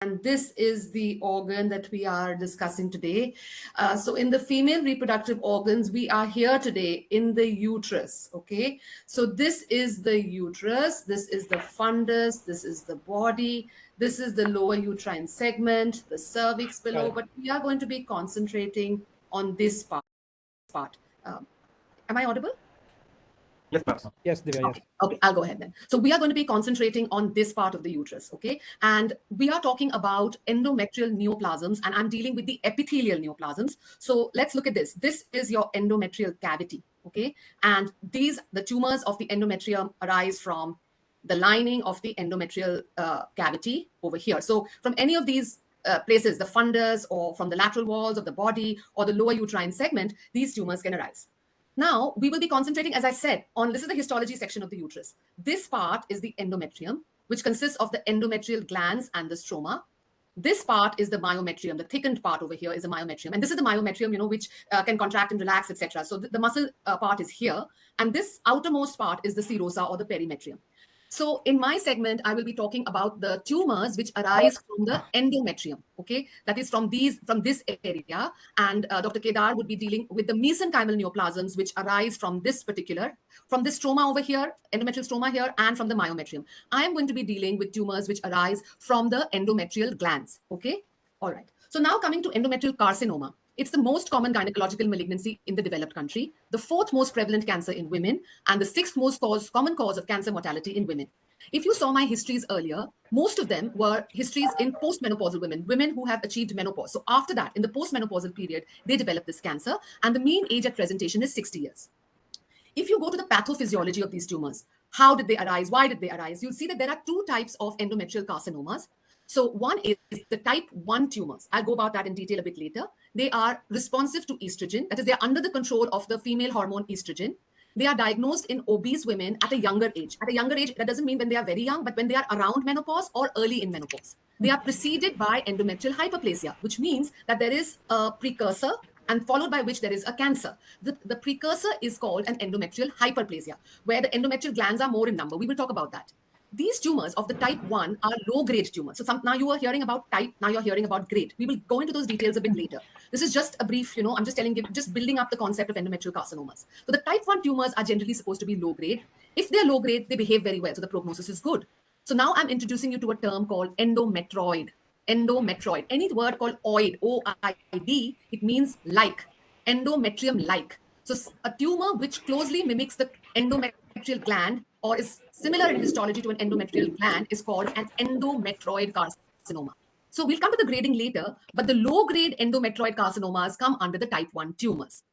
And this is the organ that we are discussing today. So in the female reproductive organs, we are here today in the uterus, okay? So this is the uterus, this is the fundus, this is the body, this is the lower uterine segment, the cervix below, but we are going to be concentrating on this part. Am I audible? Yes, ma'am. Yes, Divya, yes. Okay, I'll go ahead then. So we are going to be concentrating on this part of the uterus, okay? And we are talking about endometrial neoplasms, and I'm dealing with the epithelial neoplasms. So let's look at this. This is your endometrial cavity, okay? And the tumors of the endometrium arise from the lining of the endometrial cavity over here. So from any of these places, the fundus or from the lateral walls of the body or the lower uterine segment, these tumors can arise. Now, we will be concentrating, as I said, on this is the histology section of the uterus. This part is the endometrium, which consists of the endometrial glands and the stroma. This part is the myometrium. The thickened part over here is the myometrium. And this is the myometrium, which can contract and relax, etc. So the muscle part is here. And this outermost part is the serosa or the perimetrium. So in my segment, I will be talking about the tumors which arise from the endometrium, okay? That is from this area. And Dr. Kedar would be dealing with the mesenchymal neoplasms which arise from this stroma over here, endometrial stroma here, and from the myometrium. I am going to be dealing with tumors which arise from the endometrial glands, okay? All right. So now coming to endometrial carcinoma. It's the most common gynecological malignancy in the developed country, the fourth most prevalent cancer in women, and the sixth most common cause of cancer mortality in women. If you saw my histories earlier, most of them were histories in postmenopausal women who have achieved menopause. So after that, in the postmenopausal period, they develop this cancer, and the mean age at presentation is 60 years. If you go to the pathophysiology of these tumors, how did they arise? Why did they arise? You'll see that there are two types of endometrial carcinomas. So one is the type 1 tumors. I'll go about that in detail a bit later. They are responsive to estrogen. That is, they're under the control of the female hormone estrogen. They are diagnosed in obese women at a younger age. At a younger age, that doesn't mean when they are very young, but when they are around menopause or early in menopause. They are preceded by endometrial hyperplasia, which means that there is a precursor and followed by which there is a cancer. The precursor is called an endometrial hyperplasia, where the endometrial glands are more in number. We will talk about that. These tumors of the type 1 are low-grade tumors. So now you are hearing about type, now you're hearing about grade. We will go into those details a bit later. This is just a brief, I'm just telling you, just building up the concept of endometrial carcinomas. So the type 1 tumors are generally supposed to be low-grade. If they're low-grade, they behave very well. So the prognosis is good. So now I'm introducing you to a term called endometroid. Endometroid. Any word called oid, O-I-D, it means like, endometrium-like. So a tumor which closely mimics the endometrial gland or is similar in histology to an endometrial gland is called an endometroid carcinoma. So we'll come to the grading later, but the low-grade endometroid carcinomas come under the type 1 tumors.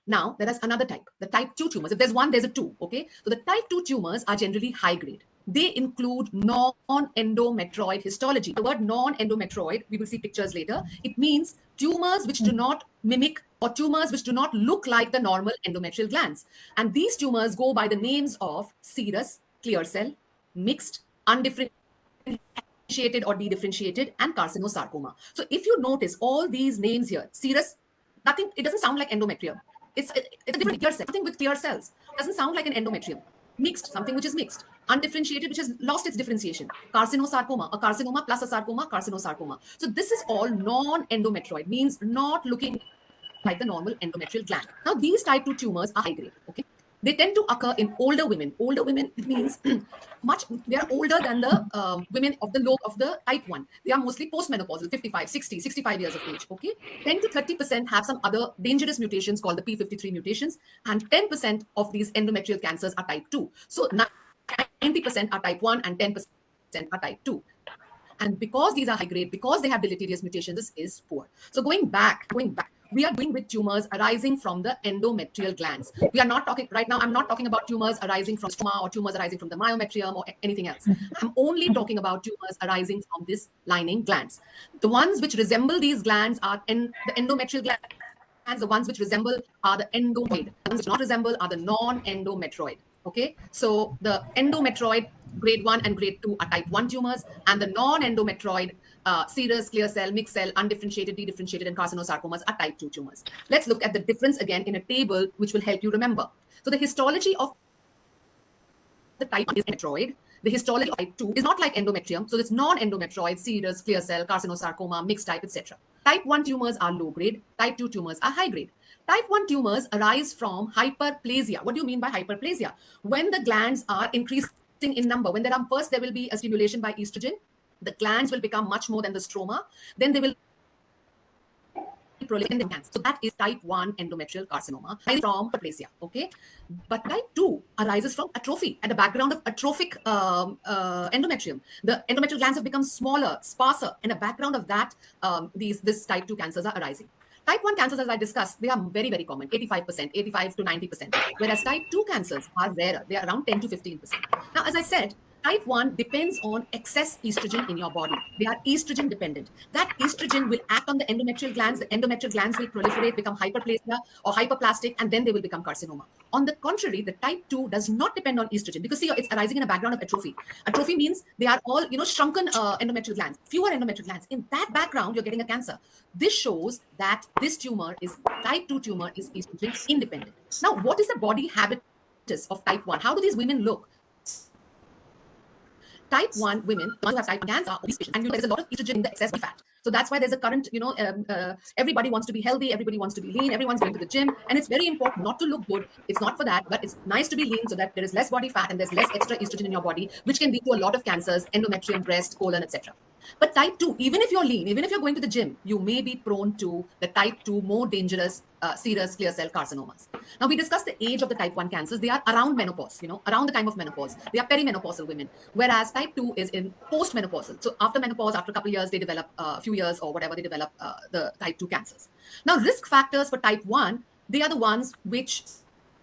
Now, there is another type, the type 2 tumors. If there's one, there's a two, okay? So the type 2 tumors are generally high-grade. They include non-endometroid histology. The word non-endometroid, we will see pictures later. It means tumors which do not mimic or tumors which do not look like the normal endometrial glands. And these tumors go by the names of serous, clear cell, mixed, undifferentiated or dedifferentiated, and carcinosarcoma. So if you notice all these names here, serous, nothing, it doesn't sound like endometrium. It's a different clear cell, something with clear cells. Doesn't sound like an endometrium. Mixed, something which is mixed. Undifferentiated, which has lost its differentiation. Carcinosarcoma, a carcinoma plus a sarcoma, carcinosarcoma. So this is all non-endometroid, means not looking like the normal endometrial gland. Now, these type 2 tumors are high grade, okay? They tend to occur in older women. Older women means they are older than the women of the type 1. They are mostly postmenopausal, 55, 60, 65 years of age, okay? 10 to 30% have some other dangerous mutations called the P53 mutations, and 10% of these endometrial cancers are type 2. So 90% are type 1 and 10% are type 2. And because these are high grade, because they have deleterious mutations, this is poor. So going back, we are dealing with tumors arising from the endometrial glands. We are not talking, right now, I'm not talking about tumors arising from stroma or tumors arising from the myometrium or anything else. I'm only talking about tumors arising from this lining glands. The ones which resemble these glands are the endometrial glands. The ones which resemble are the endometroid. The ones which do not resemble are the non-endometroid. Okay, so the endometroid grade 1 and grade 2 are type 1 tumors, and the non-endometroid serous, clear cell, mixed cell, undifferentiated, dedifferentiated, and carcinosarcomas are type 2 tumors. Let's look at the difference again in a table which will help you remember. So the histology of the type 1 is endometroid. the histology of type 2 is not like endometrium. So it's non-endometrioid, serous, clear cell, carcinosarcoma, mixed type, etc. Type 1 tumors are low grade. Type 2 tumors are high grade. Type 1 tumors arise from hyperplasia. What do you mean by hyperplasia? When the glands are increasing in number, when there will be a stimulation by estrogen, the glands will become much more than the stroma. Then they will proliferate in the cancer. So that is type 1 endometrial carcinoma from hyperplasia. Okay. But type 2 arises from atrophy at the background of atrophic endometrium. The endometrial glands have become smaller, sparser, and a background of that, this type 2 cancers are arising. Type 1 cancers, as I discussed, they are very, very common, 85%, 85 to 90%, whereas type 2 cancers are rarer. They are around 10 to 15%. Now, as I said, type 1 depends on excess estrogen in your body. They are estrogen dependent. That estrogen will act on the endometrial glands. The endometrial glands will proliferate, become hyperplasia or hyperplastic, and then they will become carcinoma. On the contrary, the type 2 does not depend on estrogen because, see, it's arising in a background of atrophy. Atrophy means they are all, shrunken endometrial glands, fewer endometrial glands. In that background, you're getting a cancer. This shows that this type 2 tumor is estrogen independent. Now, what is the body habitus of type 1? How do these women look? Type 1 women who have type 1 cancer are obese patients, and there's a lot of estrogen in the excess body fat. So that's why there's a current, everybody wants to be healthy, everybody wants to be lean, everyone's going to the gym, and it's very important not to look good. It's not for that, but it's nice to be lean so that there is less body fat and there's less extra estrogen in your body, which can lead to a lot of cancers, endometrium, breast, colon, etc. But type 2, even if you're lean, even if you're going to the gym, you may be prone to the type 2 more dangerous serous clear cell carcinomas. Now, we discussed the age of the type 1 cancers. They are around menopause, around the time of menopause. They are perimenopausal women, whereas type 2 is in postmenopausal. So after menopause, after a couple of years, they develop a few years or whatever, they develop the type 2 cancers. Now, risk factors for type 1, they are the ones which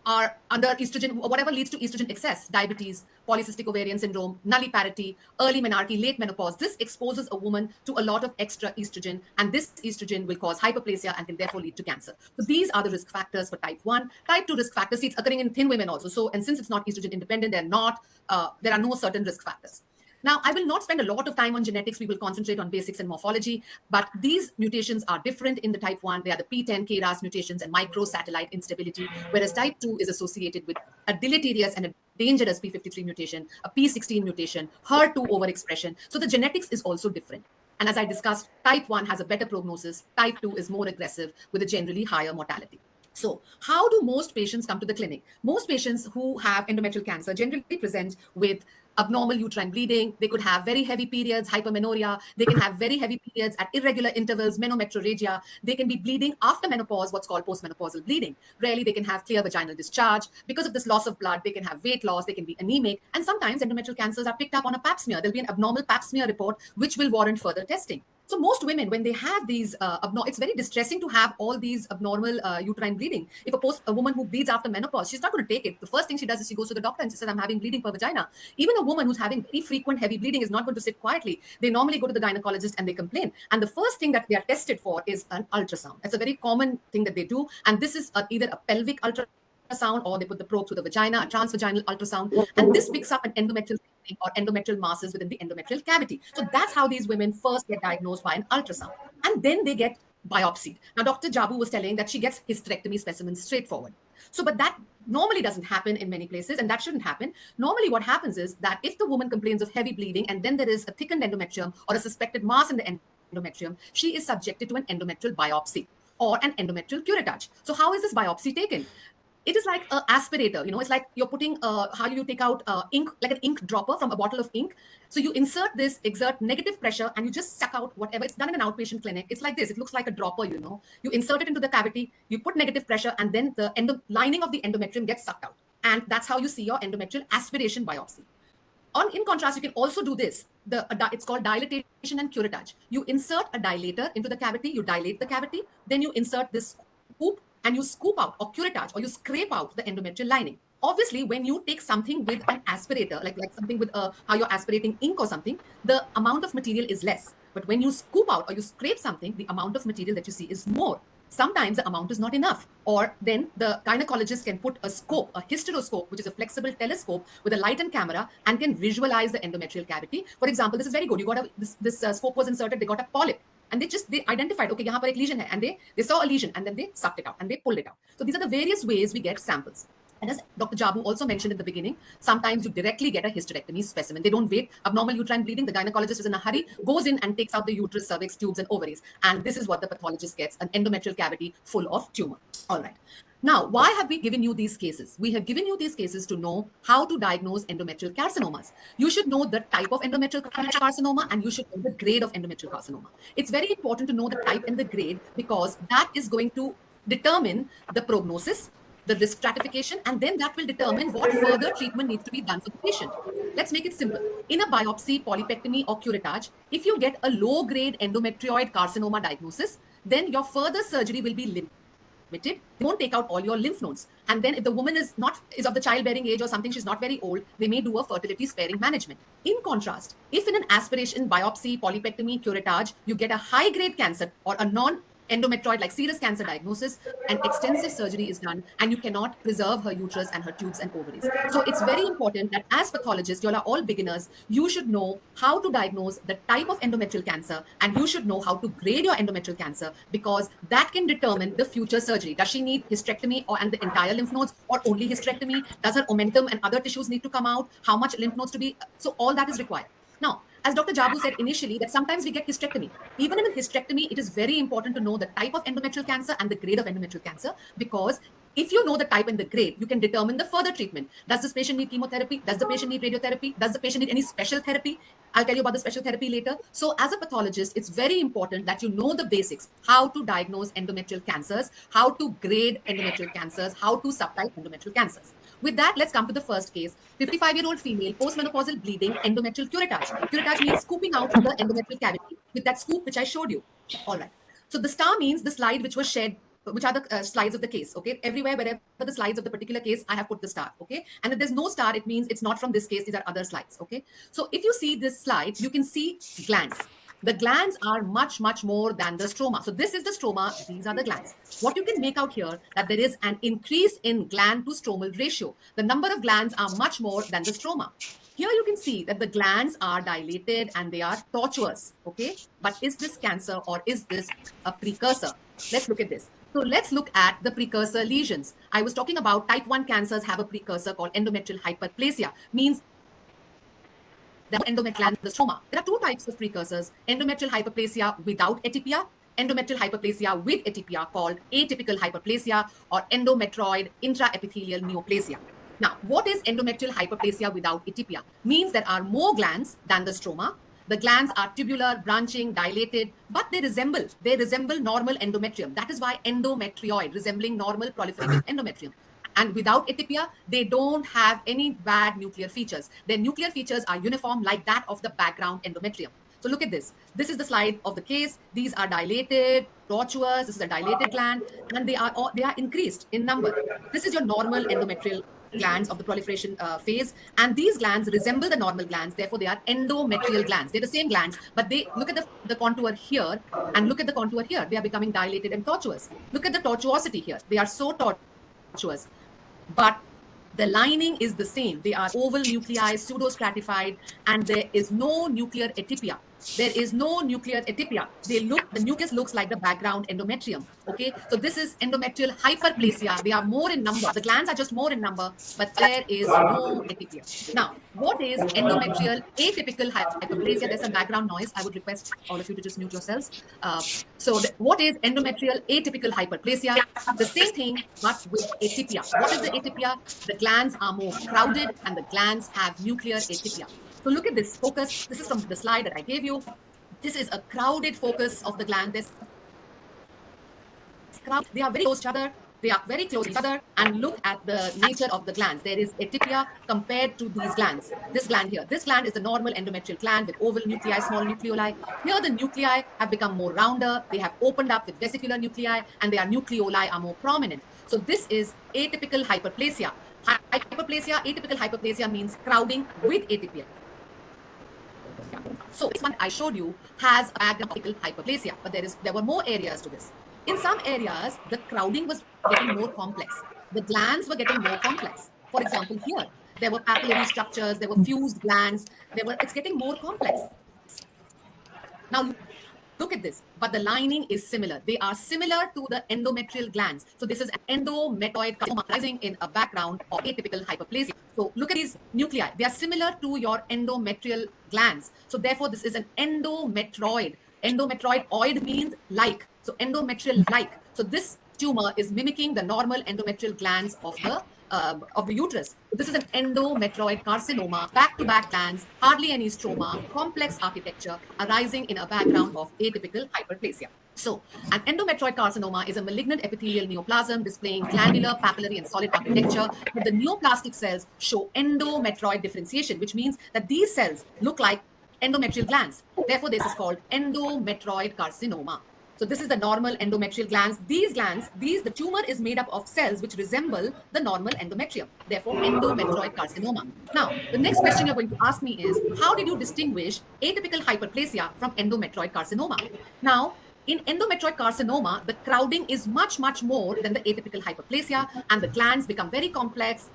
are under estrogen, whatever leads to estrogen excess, diabetes, polycystic ovarian syndrome, nulliparity, early menarche, late menopause. This exposes a woman to a lot of extra estrogen, and this estrogen will cause hyperplasia and can therefore lead to cancer. So these are the risk factors for type 1. Type 2 risk factors, see, it's occurring in thin women also. So, and since it's not estrogen independent, there are no certain risk factors. Now, I will not spend a lot of time on genetics. We will concentrate on basics and morphology, but these mutations are different in the type 1. They are the P10, KRAS mutations and microsatellite instability, whereas type 2 is associated with a deleterious and a dangerous P53 mutation, a P16 mutation, HER2 overexpression. So the genetics is also different. And as I discussed, type 1 has a better prognosis. Type 2 is more aggressive with a generally higher mortality. So how do most patients come to the clinic? Most patients who have endometrial cancer generally present with abnormal uterine bleeding. They could have very heavy periods, hypermenorrhea. They can have very heavy periods at irregular intervals, menometrorrhagia. They can be bleeding after menopause, what's called postmenopausal bleeding. Rarely they can have clear vaginal discharge. Because of this loss of blood, they can have weight loss, they can be anemic. And sometimes endometrial cancers are picked up on a pap smear. There'll be an abnormal pap smear report, which will warrant further testing. So most women, when they have these, it's very distressing to have all these abnormal uterine bleeding. If a woman who bleeds after menopause, she's not going to take it. The first thing she does is she goes to the doctor and she says, I'm having bleeding per vagina. Even a woman who's having very frequent heavy bleeding is not going to sit quietly. They normally go to the gynecologist and they complain. And the first thing that they are tested for is an ultrasound. That's a very common thing that they do. And this is either a pelvic ultrasound or they put the probe through the vagina, a transvaginal ultrasound, and this picks up an endometrial or endometrial masses within the endometrial cavity. So that's how these women first get diagnosed by an ultrasound, and then they get biopsied. Now, Dr. Jabu was telling that she gets hysterectomy specimens straightforward. So, but that normally doesn't happen in many places, and that shouldn't happen. Normally, what happens is that if the woman complains of heavy bleeding and then there is a thickened endometrium or a suspected mass in the endometrium, she is subjected to an endometrial biopsy or an endometrial curettage. So, how is this biopsy taken? It is like an aspirator, it's like you're putting how you take out ink, like an ink dropper from a bottle of ink. So you insert this, exert negative pressure, and you just suck out whatever. It's done in an outpatient clinic. It's like this. It looks like a dropper, you insert it into the cavity, you put negative pressure, and then the lining of the endometrium gets sucked out. And that's how you see your endometrial aspiration biopsy. In contrast, you can also do this. It's called dilatation and curettage. You insert a dilator into the cavity, you dilate the cavity, then you insert this scoop, and you scoop out or curettage or you scrape out the endometrial lining. Obviously, when you take something with an aspirator, like something with how you're aspirating ink or something, the amount of material is less. But when you scoop out or you scrape something, the amount of material that you see is more. Sometimes the amount is not enough. Or then the gynecologist can put a scope, a hysteroscope, which is a flexible telescope with a light and camera, and can visualize the endometrial cavity. For example, this is very good. You got this scope was inserted, they got a polyp. And they identified, okay, yahan par ek lesion hai, and they saw a lesion, and then they sucked it out and they pulled it out. So these are the various ways we get samples. And as Dr. Jabu also mentioned in the beginning, sometimes you directly get a hysterectomy specimen. They don't wait. Abnormal uterine bleeding, the gynecologist is in a hurry, goes in and takes out the uterus, cervix, tubes, and ovaries. And this is what the pathologist gets, an endometrial cavity full of tumor. All right. Now, why have we given you these cases? We have given you these cases to know how to diagnose endometrial carcinomas. You should know the type of endometrial carcinoma and you should know the grade of endometrial carcinoma. It's very important to know the type and the grade because that is going to determine the prognosis, the risk stratification, and then that will determine what further treatment needs to be done for the patient. Let's make it simple. In a biopsy, polypectomy, or curettage, if you get a low grade endometrioid carcinoma diagnosis, then your further surgery will be limited. They won't take out all your lymph nodes. And then if the woman is of the childbearing age or something, she's not very old, they may do a fertility sparing management. In contrast, if in an aspiration, biopsy, polypectomy, curettage, you get a high grade cancer or a non endometrioid like serous cancer diagnosis, and extensive surgery is done and you cannot preserve her uterus and her tubes and ovaries. So it's very important that as pathologists, you all are all beginners, you should know how to diagnose the type of endometrial cancer and you should know how to grade your endometrial cancer because that can determine the future surgery. Does she need hysterectomy and the entire lymph nodes or only hysterectomy? Does her omentum and other tissues need to come out? How much lymph nodes to be? So all that is required. Now, as Dr. Jabu said initially, that sometimes we get hysterectomy. Even in a hysterectomy, it is very important to know the type of endometrial cancer and the grade of endometrial cancer because if you know the type and the grade, you can determine the further treatment. Does this patient need chemotherapy? Does the patient need radiotherapy? Does the patient need any special therapy? I'll tell you about the special therapy later. So as a pathologist, it's very important that you know the basics, how to diagnose endometrial cancers, how to grade endometrial cancers, how to subtype endometrial cancers. With that, let's come to the first case. 55-year-old female, postmenopausal bleeding, endometrial curettage. Curettage means scooping out the endometrial cavity with that scoop which I showed you. All right. So the star means the slide which was shared, which are the slides of the case. Okay. Everywhere, wherever the slides of the particular case, I have put the star. Okay. And if there's no star, it means it's not from this case. These are other slides. Okay. So if you see this slide, you can see glands. The glands are much, much more than the stroma. So this is the stroma. These are the glands. What you can make out here that there is an increase in gland to stromal ratio. The number of glands are much more than the stroma. Here you can see that the glands are dilated and they are tortuous. Okay. But is this cancer or is this a precursor? Let's look at this. So let's look at the precursor lesions. I was talking about type 1 cancers have a precursor called endometrial hyperplasia. Means the endometrial and the stroma. There are two types of precursors, endometrial hyperplasia without atypia, endometrial hyperplasia with atypia called atypical hyperplasia or endometrioid intraepithelial neoplasia. Now, what is endometrial hyperplasia without atypia? Means there are more glands than the stroma. The glands are tubular, branching, dilated, but they resemble normal endometrium. That is why endometrioid, resembling normal proliferative endometrium. And without atypia, they don't have any bad nuclear features. Their nuclear features are uniform like that of the background endometrium. So look at this. This is the slide of the case. These are dilated, tortuous. This is a dilated gland, and they are increased in number. This is your normal endometrial glands of the proliferation phase, and these glands resemble the normal glands. Therefore, they are endometrial glands. They're the same glands, but they look at the contour here and look at the contour here. They are becoming dilated and tortuous. Look at the tortuosity here. They are so tortuous. But the lining is the same. They are oval nuclei, pseudostratified, and there is no nuclear atypia. There is no nuclear atypia. The nucleus looks like the background endometrium. Okay, so this is endometrial hyperplasia. They are more in number. The glands are just more in number, but there is no atypia. Now, what is endometrial atypical hyperplasia? There's some background noise. I would request all of you to just mute yourselves. What is endometrial atypical hyperplasia? The same thing, but with atypia. What is the atypia? The glands are more crowded and the glands have nuclear atypia. So look at this focus. This is from the slide that I gave you. This is a crowded focus of the gland. They are very close to each other. They are very close to each other. And look at the nature of the glands. There is atypia compared to these glands. This gland here. This gland is the normal endometrial gland with oval nuclei, small nucleoli. Here the nuclei have become more rounder. They have opened up with vesicular nuclei and their nucleoli are more prominent. So this is atypical hyperplasia. Atypical hyperplasia means crowding with atypia. So this one I showed you has atypical hyperplasia, but there were more areas to this. In some areas, the crowding was getting more complex. The glands were getting more complex. For example, here, there were papillary structures, there were fused glands, it's getting more complex. Now, Look at this, but the lining is similar. They are similar to the endometrial glands. So this is an endometrioid carcinoma rising in a background of atypical hyperplasia. So look at these nuclei. They are similar to your endometrial glands. So therefore, this is an endometrioid. Endometrioid means like. So endometrial like. So this tumor is mimicking the normal endometrial glands of the uterus. So this is an endometrioid carcinoma, back-to-back glands, hardly any stroma, complex architecture arising in a background of atypical hyperplasia. So, an endometrioid carcinoma is a malignant epithelial neoplasm displaying glandular, papillary, and solid architecture. But the neoplastic cells show endometrioid differentiation, which means that these cells look like endometrial glands. Therefore, this is called endometrioid carcinoma. So this is the normal endometrial glands. The tumor is made up of cells which resemble the normal endometrium. Therefore, endometrioid carcinoma. Now, the next question you're going to ask me is, how did you distinguish atypical hyperplasia from endometrioid carcinoma? Now, in endometrioid carcinoma, the crowding is much, much more than the atypical hyperplasia, and the glands become very complex,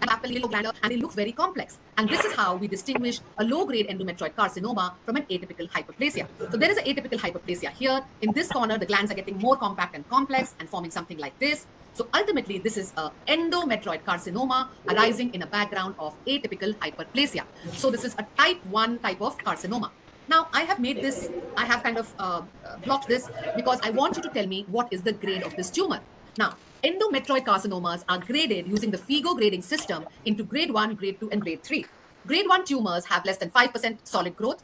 and it looks very complex. And this is how we distinguish a low-grade endometrioid carcinoma from an atypical hyperplasia. So there is an atypical hyperplasia here. In this corner, the glands are getting more compact and complex and forming something like this. So ultimately, this is an endometrioid carcinoma arising in a background of atypical hyperplasia. So this is a type 1 type of carcinoma. Now, I have made this, I have kind of blocked this because I want you to tell me what is the grade of this tumor. Now, endometrioid carcinomas are graded using the FIGO grading system into grade 1, grade 2, and grade 3. Grade 1 tumors have less than 5% solid growth.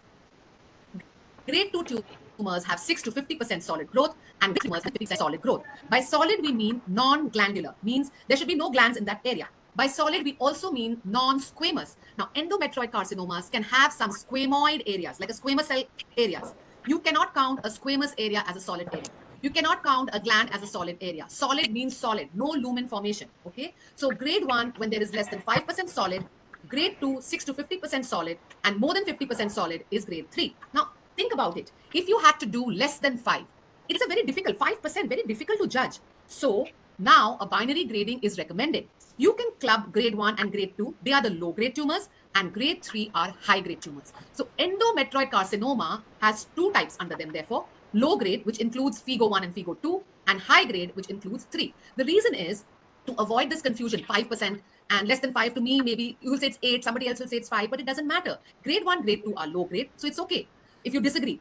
Grade 2 tumors have 6 to 50% solid growth, and grade tumors have 50% solid growth. By solid, we mean non-glandular, means there should be no glands in that area. By solid, we also mean non-squamous. Now, endometrioid carcinomas can have some squamoid areas, like a squamous cell areas. You cannot count a squamous area as a solid area. You cannot count a gland as a solid area. Solid means solid, no lumen formation, okay? So grade 1, when there is less than 5% solid, grade 2, 6 to 50% solid, and more than 50% solid is grade 3. Now, think about it. If you had to do less than 5, it's a very difficult, 5%, very difficult to judge. So now a binary grading is recommended. You can club grade 1 and grade 2. They are the low-grade tumors, and grade 3 are high-grade tumors. So endometrioid carcinoma has 2 types under them, therefore. Low grade, which includes FIGO 1 and FIGO 2, and high grade, which includes 3. The reason is to avoid this confusion, 5% and less than 5 to me, maybe you will say it's 8, somebody else will say it's 5, but it doesn't matter. Grade 1, grade 2 are low grade, so it's okay if you disagree.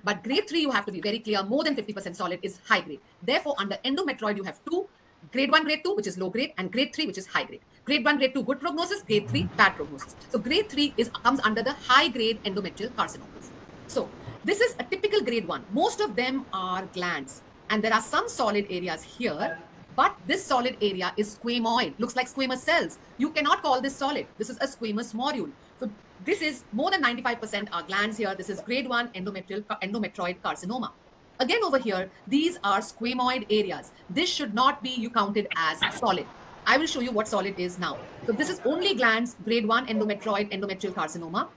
But grade 3, you have to be very clear, more than 50% solid is high grade. Therefore, under endometrioid, you have 2, grade 1, grade 2, which is low grade, and grade 3, which is high grade. Grade 1, grade 2, good prognosis, grade 3, bad prognosis. So grade 3 comes under the high grade endometrial carcinomas. So this is a typical grade 1. Most of them are glands, and there are some solid areas here, but this solid area is squamoid, looks like squamous cells. You cannot call this solid. This is a squamous morule. So this is more than 95% are glands here. This is grade 1 endometrioid carcinoma. Again, over here, these are squamoid areas. This should not be you counted as solid. I will show you what solid is now. So this is only glands, grade 1 endometrial carcinoma.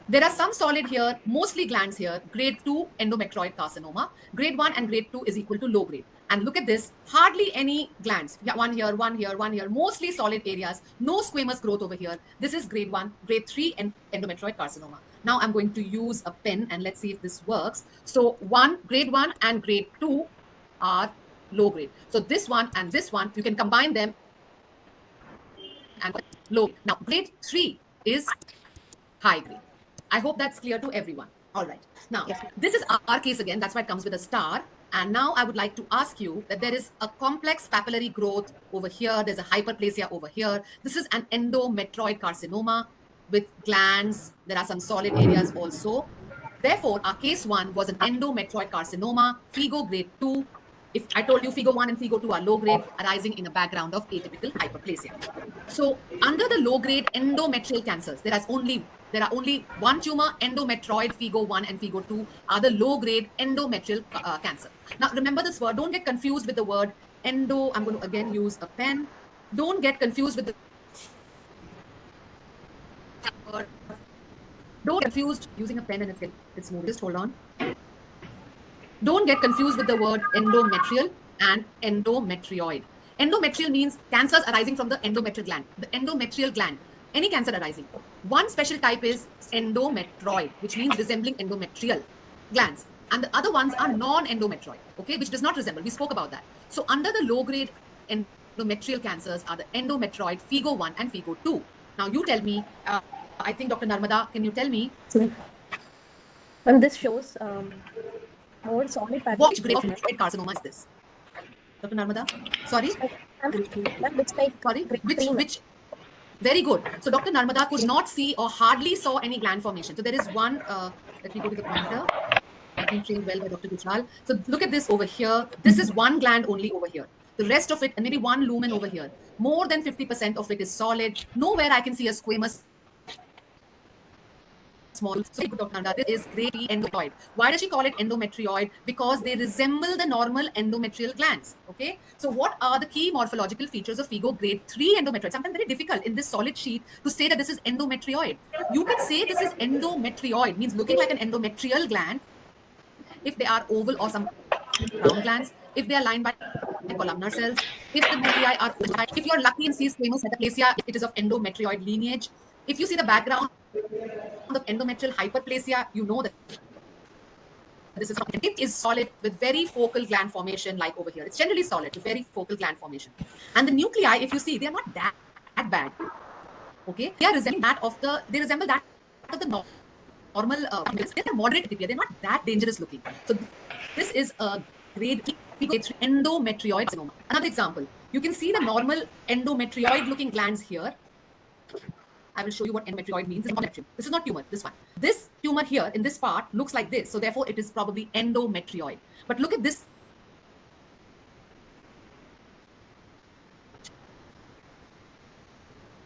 There are some solid here, mostly glands here, grade 2 endometrioid carcinoma. Grade 1 and grade 2 is equal to low grade. And look at this, hardly any glands. Yeah, one here, one here, one here, mostly solid areas, no squamous growth over here. This is grade 1, grade 3 endometrioid carcinoma. Now I'm going to use a pen and let's see if this works. So grade 1 and grade 2 are low grade. So this one and this one, you can combine them and low. Now grade 3 is high grade. I hope that's clear to everyone. All right. Now, this is our case again. That's why it comes with a star. And now I would like to ask you that there is a complex papillary growth over here. There's a hyperplasia over here. This is an endometrioid carcinoma with glands. There are some solid areas also. Therefore, our case 1 was an endometrioid carcinoma, FIGO grade 2. If I told you FIGO 1 and FIGO 2 are low grade, arising in a background of atypical hyperplasia. So under the low grade endometrial cancers, there are only one tumor, endometrioid, FIGO 1 and FIGO 2 are the low grade endometrial cancer. Now remember this word, don't get confused with the word endo. I'm going to again use a pen. Don't get confused with the word. Don't get confused using a pen and it's moved. Just hold on. Don't get confused with the word endometrial and endometrioid. Endometrial means cancers arising from the endometrial gland, the endometrial gland, any cancer arising. One special type is endometrioid, which means resembling endometrial. glands, and the other ones are non-endometrioid, okay, which does not resemble. We spoke about that. So under the low-grade endometrial cancers are the endometrioid FIGO 1 and FIGO 2. Now you tell me, I think Dr. Narmada, can you tell me And this shows more solid pattern. which grade of carcinoma is this? Dr. Narmada? Sorry? That looks like Sorry? grade Which, 3. which, very good. So Dr. Narmada could not see or hardly saw any gland formation. So there is one, let me go to the pointer. I've been trained well by Dr. Vishal. So look at this over here. This is one gland only over here. The rest of it, and maybe one lumen over here. More than 50% of it is solid. Nowhere I can see a squamous small. So Dr. Nanda, this is grade 3 endometrioid. Why does she call it endometrioid? Because they resemble the normal endometrial glands. Okay. So what are the key morphological features of FIGO grade 3 endometrioid? Sometimes very difficult in this solid sheet to say that this is endometrioid. You can say this is endometrioid, means looking like an endometrial gland if they are oval or some round glands, if they are lined by columnar cells, if the nuclei are oval, if you're lucky and see squamous metaplasia, it is of endometrioid lineage. If you see the background of endometrial hyperplasia, you know that this is something. It is solid with very focal gland formation like over here. It's generally solid with very focal gland formation. And the nuclei, if you see, they are not that bad. Okay, they resemble that of the normal. They're moderate. They're not that dangerous looking. So this is a grade 3 endometrioid carcinoma. Another example, you can see the normal endometrioid looking glands here. I will show you what endometrioid means. This is not tumor, this one. This tumor here in this part looks like this. So therefore it is probably endometrioid. But look at this.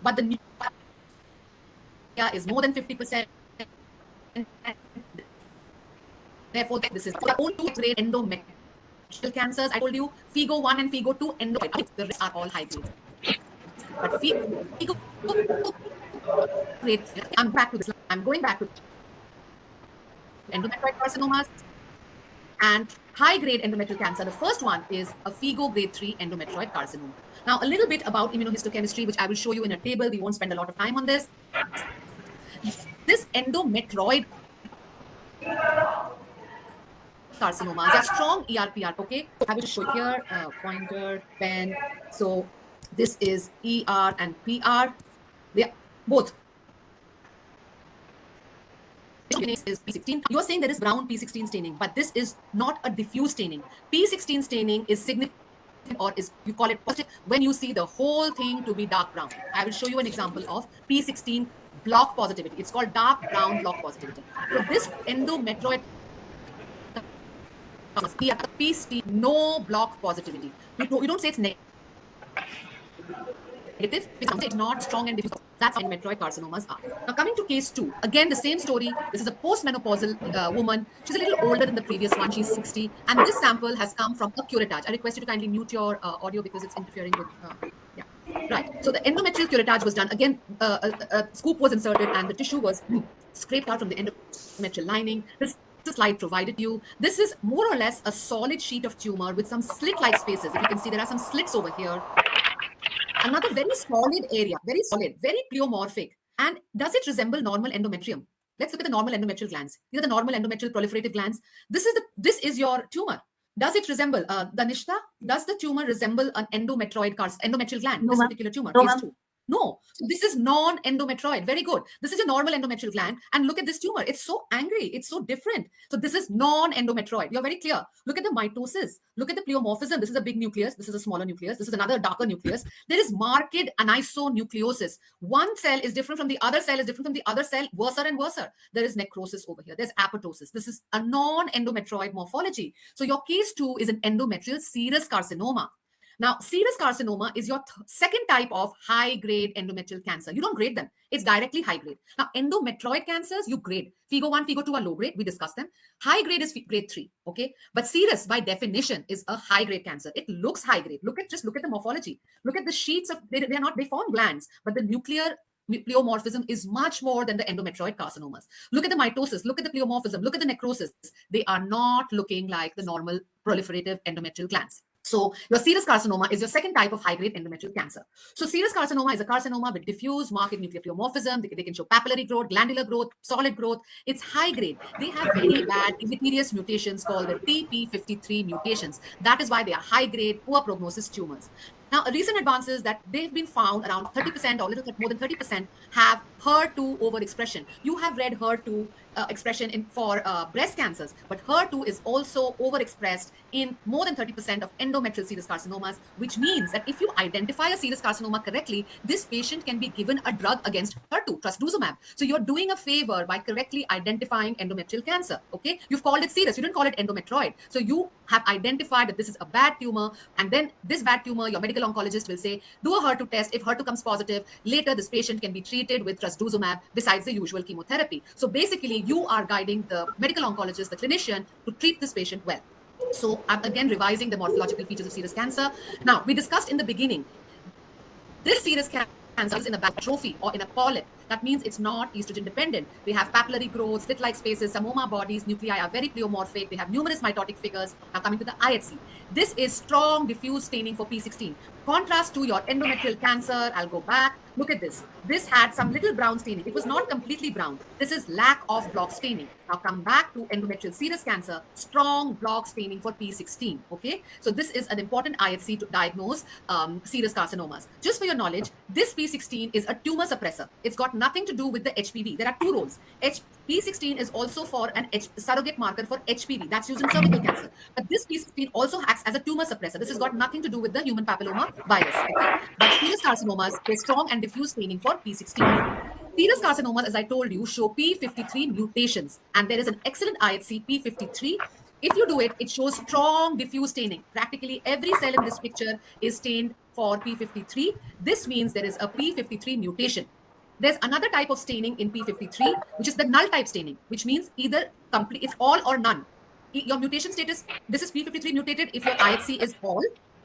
But the nucleus is more than 50%. Therefore, this is the only grade endometrial cancers. I told you FIGO 1 and FIGO 2 endometrial. The rest are all high grades. But FIGO grade, I'm back to this. I'm going back to endometrioid carcinomas and high-grade endometrial cancer. The first one is a FIGO grade 3 endometrioid carcinoma. Now, a little bit about immunohistochemistry, which I will show you in a table. We won't spend a lot of time on this. This endometrioid carcinomas are strong ERPR. Okay, I will show you here, pointer, pen. So this is ER and PR. They are both. Is P16. You're saying there is brown P16 staining, but this is not a diffuse staining. P16 staining is significant, or is, you call it positive, when you see the whole thing to be dark brown. I will show you an example of P16 block positivity. It's called dark brown block positivity. So this endometrioid P16, no block positivity. You don't say it's negative. It's not strong and diffuse. That's how endometrioid carcinomas are. Now coming to case 2, again the same story. This is a postmenopausal woman. She's a little older than the previous one. She's 60, and this sample has come from a curettage. I request you to kindly mute your audio because it's interfering with. Yeah, right. So the endometrial curettage was done. Again, a scoop was inserted, and the tissue was scraped out from the endometrial lining. This slide provided to you. This is more or less a solid sheet of tumor with some slit-like spaces. If you can see, there are some slits over here. Another very solid area, very solid, very pleomorphic. And does it resemble normal endometrium? Let's look at the normal endometrial glands. These are the normal endometrial proliferative glands. This is your tumor. Does it resemble, Danishta? Does the tumor resemble an endometrioid endometrial gland? No, this particular tumor, no, case 2. No. So this is non-endometrioid. Very good. This is a normal endometrial gland. And look at this tumor. It's so angry. It's so different. So this is non-endometrioid. You're very clear. Look at the mitosis. Look at the pleomorphism. This is a big nucleus. This is a smaller nucleus. This is another darker nucleus. There is marked anisonucleosis. One cell is different from the other cell, is different from the other cell, worse and worse. There is necrosis over here. There's apoptosis. This is a non-endometrioid morphology. So your case 2 is an endometrial serous carcinoma. Now, serous carcinoma is your second type of high-grade endometrial cancer. You don't grade them. It's directly high-grade. Now, endometrioid cancers, you grade. FIGO 1, FIGO 2 are low-grade. We discussed them. High-grade is grade 3, okay? But serous, by definition, is a high-grade cancer. It looks high-grade. Just look at the morphology. Look at the sheets of, they form glands, but the nuclear pleomorphism is much more than the endometrioid carcinomas. Look at the mitosis, look at the pleomorphism, look at the necrosis. They are not looking like the normal proliferative endometrial glands. So your serous carcinoma is your second type of high-grade endometrial cancer. So serous carcinoma is a carcinoma with diffuse marked nuclear pleomorphism. They can show papillary growth, glandular growth, solid growth. It's high-grade. They have very bad deleterious mutations called the TP53 mutations. That is why they are high-grade, poor prognosis tumors. Now, a recent advance is that they've been found around 30% or a little bit more than 30% have HER2 overexpression. You have read HER2 expression for breast cancers, but HER2 is also overexpressed in more than 30% of endometrial serous carcinomas, which means that if you identify a serous carcinoma correctly, this patient can be given a drug against HER2, trastuzumab. So you're doing a favor by correctly identifying endometrial cancer. Okay, you've called it serous, you didn't call it endometrioid. So you have identified that this is a bad tumor, and then this bad tumor, your medical oncologist will say, do a HER2 test. If HER2 comes positive, later this patient can be treated with trastuzumab besides the usual chemotherapy. So basically, you are guiding the medical oncologist, the clinician, to treat this patient well. So I'm again revising the morphological features of serous cancer. Now, we discussed in the beginning, this serous cancer is in a atrophy or in a polyp. That means it's not estrogen dependent. They have papillary growth, slit-like spaces, samoma bodies, nuclei are very pleomorphic. They have numerous mitotic figures. Now coming to the IHC. This is strong diffuse staining for P16. Contrast to your endometrial cancer, I'll go back. Look at this. This had some little brown staining. It was not completely brown. This is lack of block staining. Now come back to endometrial serous cancer, strong block staining for P16. Okay, so this is an important IHC to diagnose serous carcinomas. Just for your knowledge, this P16 is a tumor suppressor. It's got nothing to do with the HPV. There are two roles. P16 is also for an surrogate marker for HPV. That's used in cervical cancer. But this P16 also acts as a tumor suppressor. This has got nothing to do with the human papilloma virus. Okay? But serous carcinomas, they're strong and diffuse staining for P16. Serous carcinomas, as I told you, show P53 mutations. And there is an excellent IHC, P53. If you do it, it shows strong diffuse staining. Practically every cell in this picture is stained for P53. This means there is a P53 mutation. There's another type of staining in P53, which is the null type staining, which means either complete, it's all or none. Your mutation status, this is P53 mutated if your IHC is all.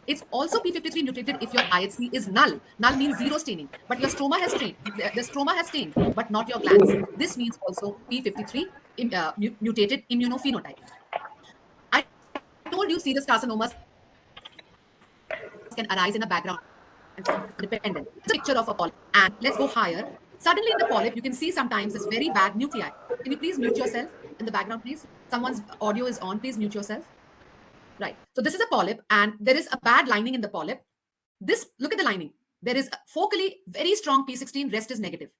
It's also P53 mutated if your IHC is null. Null means zero staining, but your stroma has stained. The stroma has stained, but not your glands. This means also P53 mutated immunophenotype. I told you serous carcinomas can arise in a background dependent. It's a picture of a polyp. And let's go higher. Suddenly in the polyp, you can see sometimes this very bad nuclei. Can you please mute yourself in the background, please? Someone's audio is on. Please mute yourself. Right. So this is a polyp, and there is a bad lining in the polyp. This, look at the lining. There is focally very strong P16, rest is negative.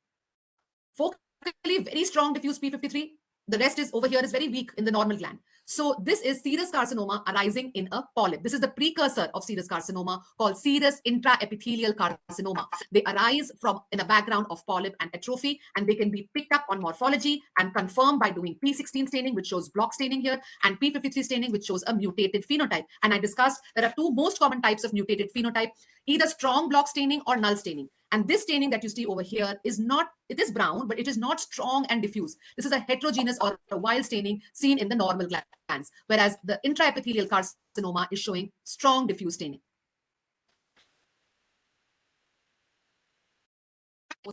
Focally very strong diffuse P53, the rest is over here is very weak in the normal gland. So this is serous carcinoma arising in a polyp. This is the precursor of serous carcinoma called serous intraepithelial carcinoma. They arise from in a background of polyp and atrophy, and they can be picked up on morphology and confirmed by doing P16 staining, which shows block staining here, and P53 staining, which shows a mutated phenotype. And I discussed there are two most common types of mutated phenotype, either strong block staining or null staining. And this staining that you see over here is not, it is brown, but it is not strong and diffuse. This is a heterogeneous or a wild staining seen in the normal glands, whereas the intraepithelial carcinoma is showing strong diffuse staining.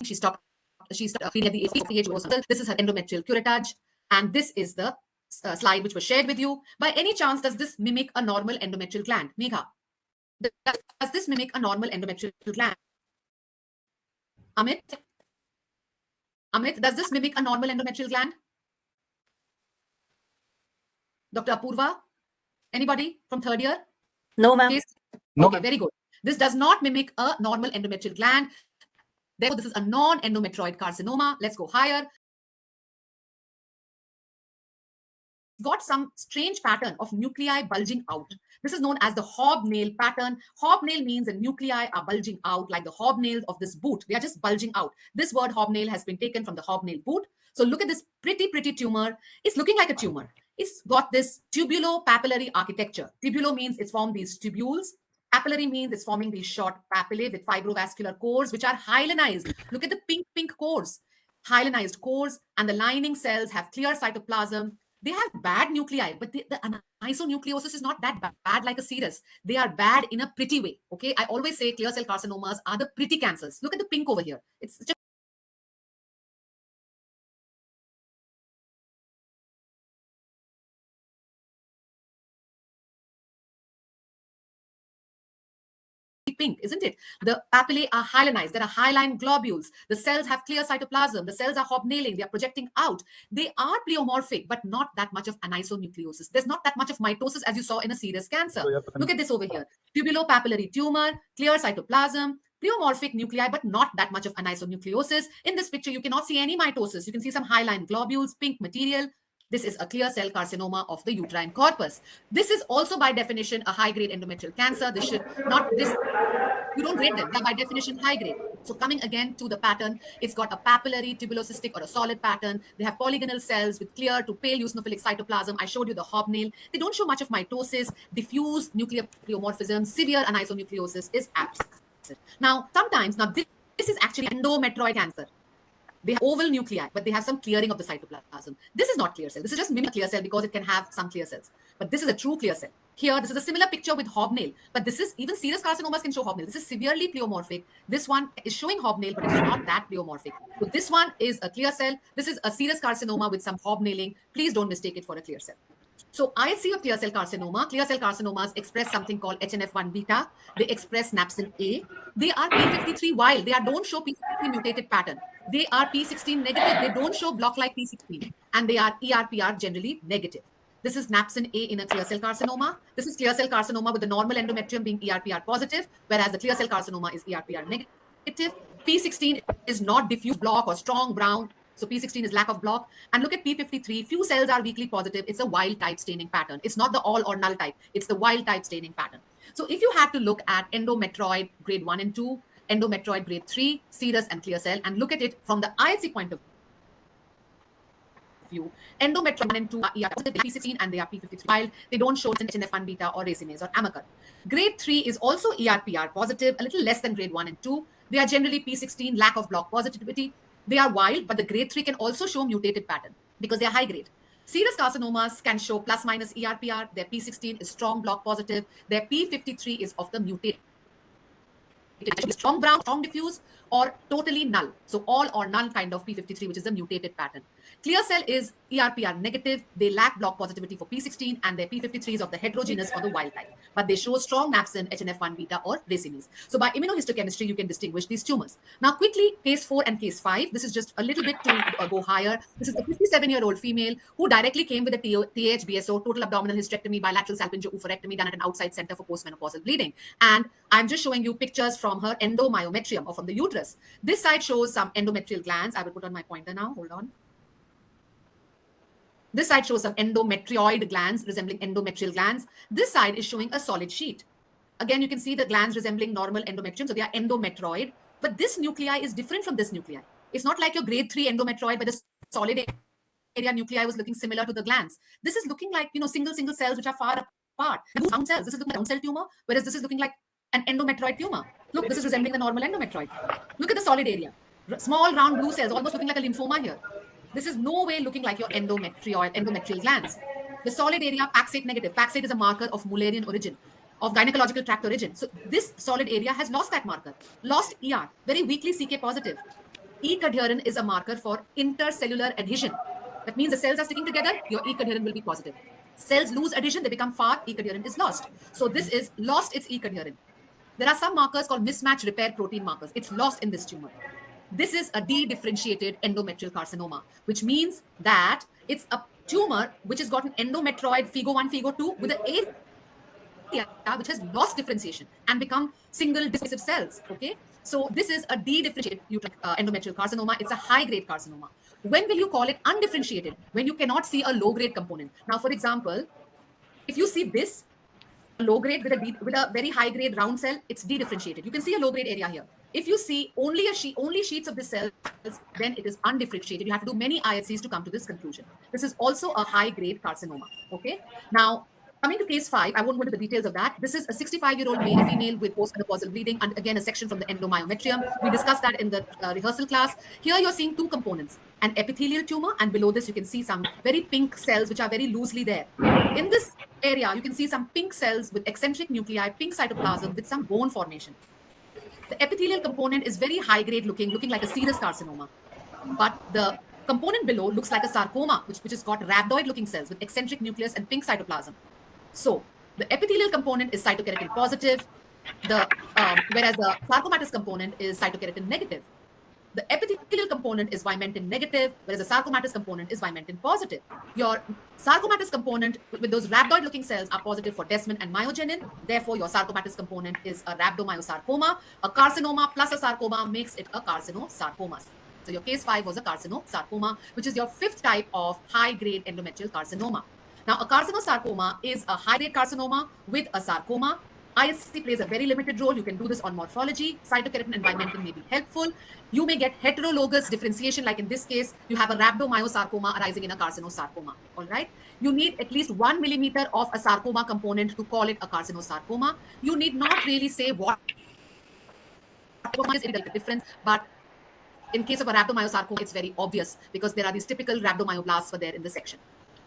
She stopped cleaning at the ACH. This is her endometrial curettage. And this is the slide which was shared with you. By any chance, does this mimic a normal endometrial gland? Megha, does this mimic a normal endometrial gland? Amit? Amit, does this mimic a normal endometrial gland? Dr. Apurva? Anybody from third year? No, ma'am. Case? No, Okay, very good. This does not mimic a normal endometrial gland. Therefore, this is a non-endometrioid carcinoma. Let's go higher. Got some strange pattern of nuclei bulging out. This is known as the hobnail pattern. Hobnail means the nuclei are bulging out like the hobnails of this boot. They are just bulging out. This word hobnail has been taken from the hobnail boot. So look at this pretty tumor. It's looking like a tumor. It's got this tubulo-papillary architecture. Tubulo means it's formed these tubules. Papillary means it's forming these short papillae with fibrovascular cores, which are hyalinized. Look at the pink cores. Hyalinized cores, and the lining cells have clear cytoplasm. They have bad nuclei, but the isonucleosis is not that bad like a serous. They are bad in a pretty way. Okay, I always say clear cell carcinomas are the pretty cancers. Look at the pink over here. It's just pink, isn't it? The papillae are hyalinized. There are hyaline globules. The cells have clear cytoplasm. The cells are hobnailing. They are projecting out. They are pleomorphic, but not that much of anisonucleosis. There's not that much of mitosis as you saw in a serous cancer. Look at this over here. Tubulopapillary tumor, clear cytoplasm, pleomorphic nuclei, but not that much of anisonucleosis. In this picture, you cannot see any mitosis. You can see some hyaline globules, pink material. This is a clear cell carcinoma of the uterine corpus. This is also by definition a high-grade endometrial cancer. This should not, this, you don't grade them. They're by definition high grade. So coming again to the pattern, it's got a papillary, tubulocystic, or a solid pattern. They have polygonal cells with clear to pale eosinophilic cytoplasm. I showed you the hobnail. They don't show much of mitosis. Diffuse nuclear pleomorphism, severe anisonucleosis is absent. Now, sometimes, this is actually endometrioid cancer. They have oval nuclei, but they have some clearing of the cytoplasm. This is not clear cell. This is just mimic clear cell because it can have some clear cells. But this is a true clear cell. Here, this is a similar picture with hobnail, but this is, even serous carcinomas can show hobnail. This is severely pleomorphic. This one is showing hobnail, but it is not that pleomorphic. So this one is a clear cell. This is a serous carcinoma with some hobnailing. Please don't mistake it for a clear cell. So I see a clear cell carcinoma. Clear cell carcinomas express something called HNF1 beta. They express napsin A. They are P53 wild. They don't show P53 mutated pattern. They are P16 negative. They don't show block like P16. And they are ERPR generally negative. This is napsin A in a clear cell carcinoma. This is clear cell carcinoma with the normal endometrium being ERPR positive, whereas the clear cell carcinoma is ERPR negative. P16 is not diffuse block or strong brown. So P16 is lack of block. And look at P53. Few cells are weakly positive. It's a wild type staining pattern. It's not the all or null type. It's the wild type staining pattern. So if you had to look at endometrioid grade 1 and 2, endometrioid grade 3, serous and clear cell, and look at it from the IHC point of view, endometrioid 1 and 2 are ER positive, P16 and they are P53 wild. They don't show HNF1 beta or racemase or amacar. Grade 3 is also ERPR positive, a little less than grade 1 and 2. They are generally P16, lack of block positivity. They are wild, but the grade 3 can also show mutated pattern because they are high grade. Serous carcinomas can show plus minus ERPR. Their P16 is strong block positive. Their P53 is of the mutated. Strong brown, strong diffuse, or totally null. So all or none kind of P53, which is a mutated pattern. Clear cell is ERPR negative. They lack block positivity for P16 and their P53 is of the heterogeneous or the wild type. But they show strong napsin, HNF1 beta or racemase. So by immunohistochemistry, you can distinguish these tumors. Now quickly, case 4 and case 5. This is just a little bit to go higher. This is a 57-year-old female who directly came with a TAH-BSO, total abdominal hysterectomy, bilateral salpingo-oophorectomy done at an outside center for postmenopausal bleeding. And I'm just showing you pictures from her endomyometrium or from the uterus. This side shows some endometrial glands. I will put on my pointer now. Hold on. This side shows some endometrioid glands resembling endometrial glands. This side is showing a solid sheet. Again, you can see the glands resembling normal endometrium. So they are endometrioid. But this nuclei is different from this nuclei. It's not like your grade 3 endometrioid, but the solid area nuclei was looking similar to the glands. This is looking like, single cells which are far apart. Round cells. This is looking like a round cell tumor, whereas this is looking like an endometrioid tumor. Look, this is resembling the normal endometrioid. Look at the solid area. Small round blue cells, almost looking like a lymphoma here. This is no way looking like your endometrial glands. The solid area, Paxate negative. Paxate is a marker of Mullerian origin, of gynecological tract origin. So this solid area has lost that marker, lost ER, very weakly CK positive. E-cadherin is a marker for intercellular adhesion. That means the cells are sticking together, your E-cadherin will be positive. Cells lose adhesion, they become far, E-cadherin is lost. So this is lost its E-cadherin. There are some markers called mismatch repair protein markers. It's lost in this tumor. This is a de-differentiated endometrial carcinoma, which means that it's a tumor which has got an endometrioid FIGO1, FIGO2 with an area which has lost differentiation and become single dismissive cells. Okay, so this is a de-differentiated endometrial carcinoma. It's a high-grade carcinoma. When will you call it undifferentiated? When you cannot see a low-grade component. Now, for example, if you see this low grade with a very high grade round cell, it's de-differentiated. You can see a low grade area here. If you see only sheets of the cells, then it is undifferentiated. You have to do many IHCs to come to this conclusion. This is also a high grade carcinoma. Okay. Now, coming to case 5, I won't go into the details of that. This is a 65-year-old male female with postmenopausal bleeding, and again a section from the endomyometrium. We discussed that in the rehearsal class. Here you're seeing two components, an epithelial tumor, and below this you can see some very pink cells which are very loosely there. In this area, you can see some pink cells with eccentric nuclei, pink cytoplasm with some bone formation. The epithelial component is very high grade looking like a serous carcinoma. But the component below looks like a sarcoma, which has got rhabdoid looking cells with eccentric nucleus and pink cytoplasm. So the epithelial component is cytokeratin positive. Whereas the sarcomatous component is cytokeratin negative. The epithelial component is vimentin negative, whereas the sarcomatous component is vimentin positive. Your sarcomatous component with those rhabdoid-looking cells are positive for desmin and myogenin. Therefore, your sarcomatous component is a rhabdomyosarcoma. A carcinoma plus a sarcoma makes it a carcinosarcoma. So your case 5 was a carcinosarcoma, which is your 5th type of high-grade endometrial carcinoma. Now, a carcinosarcoma is a high-grade carcinoma with a sarcoma. ISC plays a very limited role. You can do this on morphology. Cytokeratin and vimentin may be helpful. You may get heterologous differentiation, like in this case, you have a rhabdomyosarcoma arising in a carcinosarcoma. All right. You need at least 1 millimeter of a sarcoma component to call it a carcinosarcoma. You need not really say what is the difference, but in case of a rhabdomyosarcoma, it's very obvious because there are these typical rhabdomyoblasts there in the section.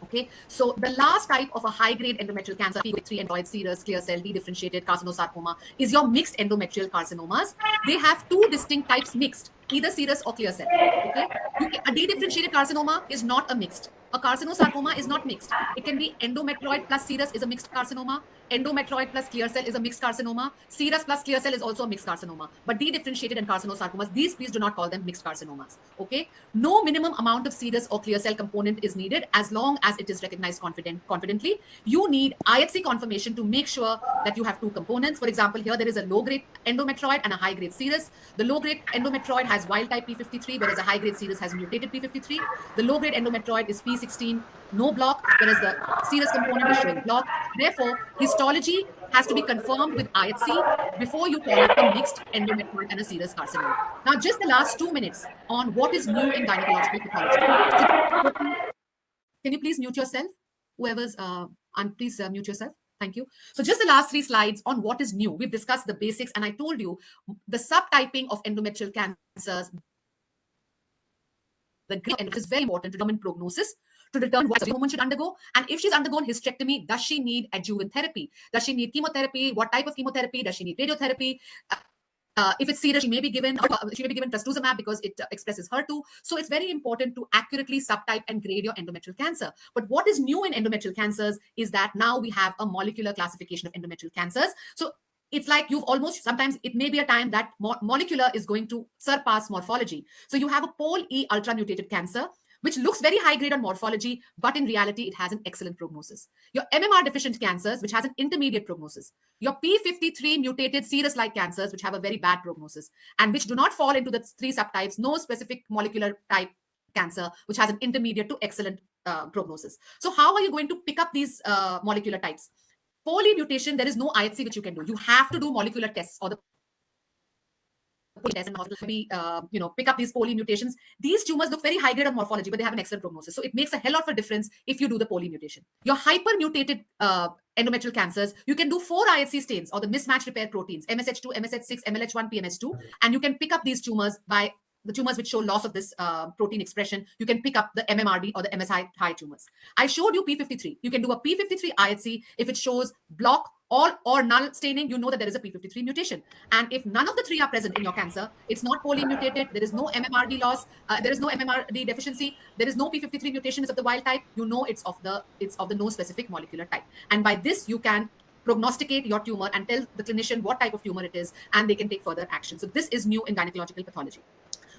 Okay, so the last type of a high-grade endometrial cancer, P3 endoid serous clear cell dedifferentiated carcinosarcoma, is your mixed endometrial carcinomas. They have 2 distinct types mixed, either serous or clear cell. Okay, a dedifferentiated carcinoma is not a mixed. A carcinosarcoma is not mixed. It can be endometrioid plus serous is a mixed carcinoma. Endometrioid plus clear cell is a mixed carcinoma. Serous plus clear cell is also a mixed carcinoma. But dedifferentiated and carcinosarcomas, these please do not call them mixed carcinomas. Okay. No minimum amount of serous or clear cell component is needed as long as it is recognized confidently. You need IHC confirmation to make sure that you have 2 components. For example, here there is a low-grade endometrioid and a high-grade serous. The low-grade endometrioid has wild-type P53, whereas a high-grade serous has mutated P53. The low-grade endometrioid is P16, no block, whereas the serous component is showing block. Therefore, histology has to be confirmed with IHC before you call it a mixed endometrioid and a serous carcinoma. Now, just the last 2 minutes on what is new in gynecological pathology. So, can you please mute yourself? Whoever's please mute yourself. Thank you. So just the last 3 slides on what is new. We've discussed the basics, and I told you the subtyping of endometrial cancers. The grade is very important to determine prognosis, to determine what a woman should undergo. And if she's undergone hysterectomy, does she need adjuvant therapy? Does she need chemotherapy? What type of chemotherapy? Does she need radiotherapy? If it's serous, she may be given trastuzumab because it expresses HER2. So it's very important to accurately subtype and grade your endometrial cancer. But what is new in endometrial cancers is that now we have a molecular classification of endometrial cancers. So it's like you've almost, sometimes it may be a time that molecular is going to surpass morphology. So you have a Pol E ultra mutated cancer, which looks very high grade on morphology, but in reality, it has an excellent prognosis. Your MMR deficient cancers, which has an intermediate prognosis. Your P53 mutated serous-like cancers, which have a very bad prognosis, and which do not fall into the 3 subtypes, no specific molecular type cancer, which has an intermediate to excellent prognosis. So how are you going to pick up these molecular types? Poly mutation, there is no IHC which you can do. You have to do molecular tests or the test and pick up these poly mutations. These tumors look very high grade on morphology, but they have an excellent prognosis. So it makes a hell of a difference if you do the poly mutation. Your hyper mutated endometrial cancers, you can do 4 IHC stains or the mismatch repair proteins, MSH2, MSH6, MLH1, PMS2, and you can pick up these tumors by the tumors which show loss of this protein expression. You can pick up the MMRD or the MSI high tumors. I showed you P53. You can do a P53 IHC. If it shows block all or null staining, you know that there is a P53 mutation. And if none of the 3 are present in your cancer, it's not poly mutated, there is no MMRD loss, there is no MMRD deficiency, there is no P53 mutation, it's of the wild type, you know it's of the no specific molecular type. And by this, you can prognosticate your tumor and tell the clinician what type of tumor it is, and they can take further action. So this is new in gynecological pathology.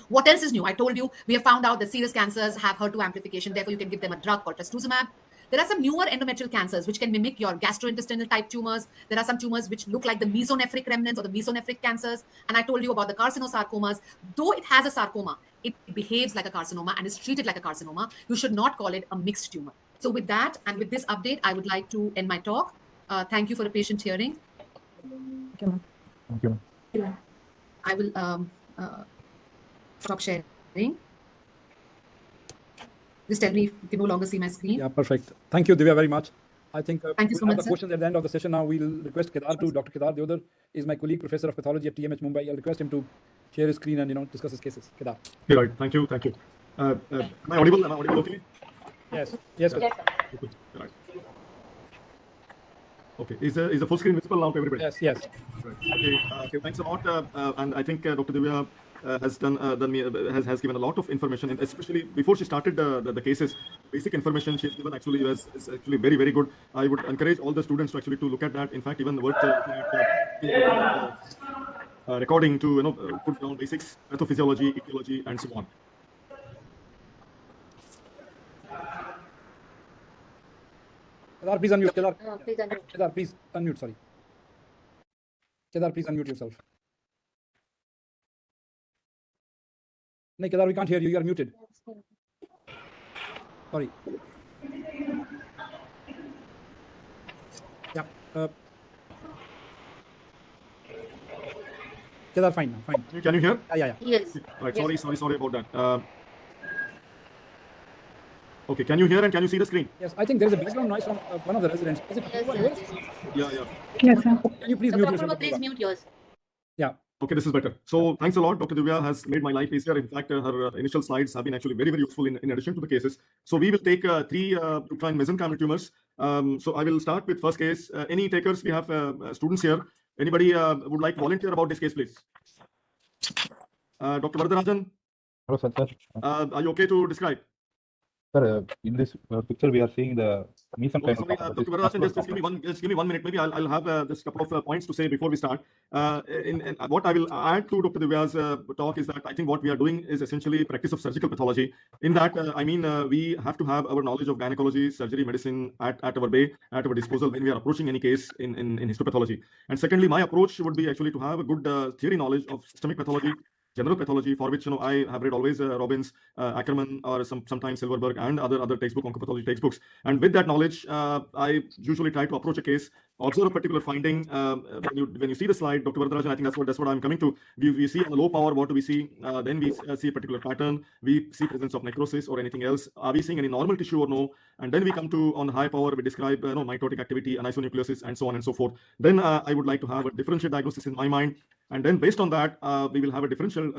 What else is new? I told you, we have found out that serous cancers have HER2 amplification. Therefore, you can give them a drug called trastuzumab. There are some newer endometrial cancers which can mimic your gastrointestinal type tumors. There are some tumors which look like the mesonephric remnants or the mesonephric cancers. And I told you about the carcinosarcomas. Though it has a sarcoma, it behaves like a carcinoma and is treated like a carcinoma. You should not call it a mixed tumor. So with that, and with this update, I would like to end my talk. Thank you for a patient hearing. Thank you. I will stop sharing. Just tell me if you can no longer see my screen. Yeah, perfect. Thank you, Divya, very much. I think Thank you so much, the questions at the end of the session now. We'll request Kedar to, Dr. Kedar Deodar is my colleague, professor of pathology at TMH Mumbai. I'll request him to share his screen and discuss his cases. Kedar. Yeah, right. Thank you. Am I audible? Am I audible okay? Yes. Yes. Okay. Right. Okay. Is the full screen visible now to everybody? Yes. Yes. Right. Okay. Thank you. Thanks a lot. And I think Dr. Divya has given a lot of information, and especially before she started the cases, basic information she's given is actually very, very good. I would encourage all the students to actually to look at that. In fact, even worth looking at recording to put down basics, pathophysiology, etiology, and so on. Kedar, please unmute. Kedar, Please unmute. Kedar, please unmute. Sorry. Kedar, please unmute yourself. No, Kedar, we can't hear you. You are muted. Sorry. Yeah. Kedar, fine now. Fine. Can you hear? Yeah. Yes. Right. Yes. Sorry about that. Okay. Can you hear and can you see the screen? Yes, I think there is a background noise from one of the residents. Is it yours? Yeah. Yes, sir. Can you please Dr. mute yourself? Apurva, please mute yours. Yeah. Okay, this is better. So thanks a lot. Dr. Divya has made my life easier. In fact, her initial slides have been actually very, very useful in addition to the cases. So we will take 3 uterine mesenchymal tumors. So I will start with first case. Any takers? We have students here. Anybody would like to volunteer about this case, please? Dr. Varadarajan, Hello, sir. are you okay to describe? Sir, in this picture, we are seeing the mesenchymal. Sorry, Dr. Varadarajan, just give me 1 minute. Maybe I'll have just a couple of points to say before we start. In what I will add to Dr. Divya's talk is that I think what we are doing is essentially practice of surgical pathology. In that, we have to have our knowledge of gynecology, surgery, medicine at our disposal when we are approaching any case in histopathology. And secondly, my approach would be actually to have a good theory knowledge of systemic pathology, general pathology, for which I have read always Robbins, Ackerman, or sometimes Silverberg and other textbook oncopathology textbooks. And with that knowledge, I usually try to approach a case, observe a particular finding. When you see the slide, Dr. Varadarajan, I think that's what I'm coming to. We see on the low power, what do we see? Then we see a particular pattern. We see presence of necrosis or anything else. Are we seeing any normal tissue or no? And then we come to on high power, we describe mitotic activity, anisonucleosis, and so on and so forth. Then I would like to have a differential diagnosis in my mind. And then based on that, we will have a differential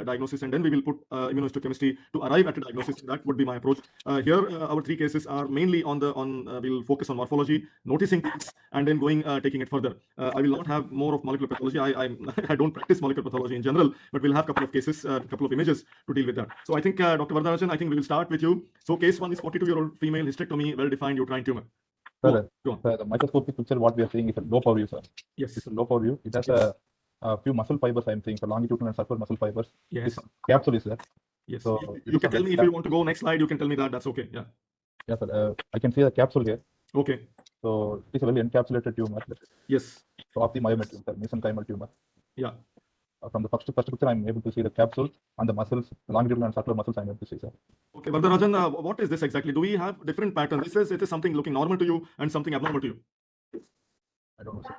diagnosis, and then we will put immunohistochemistry to arrive at a diagnosis. That would be my approach. Here, our 3 cases are mainly we'll focus on morphology, noticing things, and then taking it further. I will not have more of molecular pathology. I don't practice molecular pathology in general, but we'll have a couple of cases, a couple of images to deal with that. So I think, Dr. Varadarajan, I think we will start with you. So case 1 is 42-year-old female, hysterectomy, well-defined uterine tumor. Sir, the microscopic picture, what we are seeing is a low power view, sir. Yes. It's a low power view. It has a few muscle fibers, I'm seeing, for longitudinal and circular muscle fibers. Yes. This capsule is there. Yes. So you can tell me if you want to go next slide. You can tell me that. That's okay. Yeah. Yes, sir. I can see the capsule here. Okay. So it is a well encapsulated tumor. Yes. So of the myometrium, sir, mesenchymal tumor. Yeah. From the first picture, I'm able to see the capsule and the muscles, longitudinal and circular muscles, I'm able to see, sir. Okay, Varadarajan, what is this exactly? Do we have different patterns? It is something looking normal to you and something abnormal to you. I don't know, sir.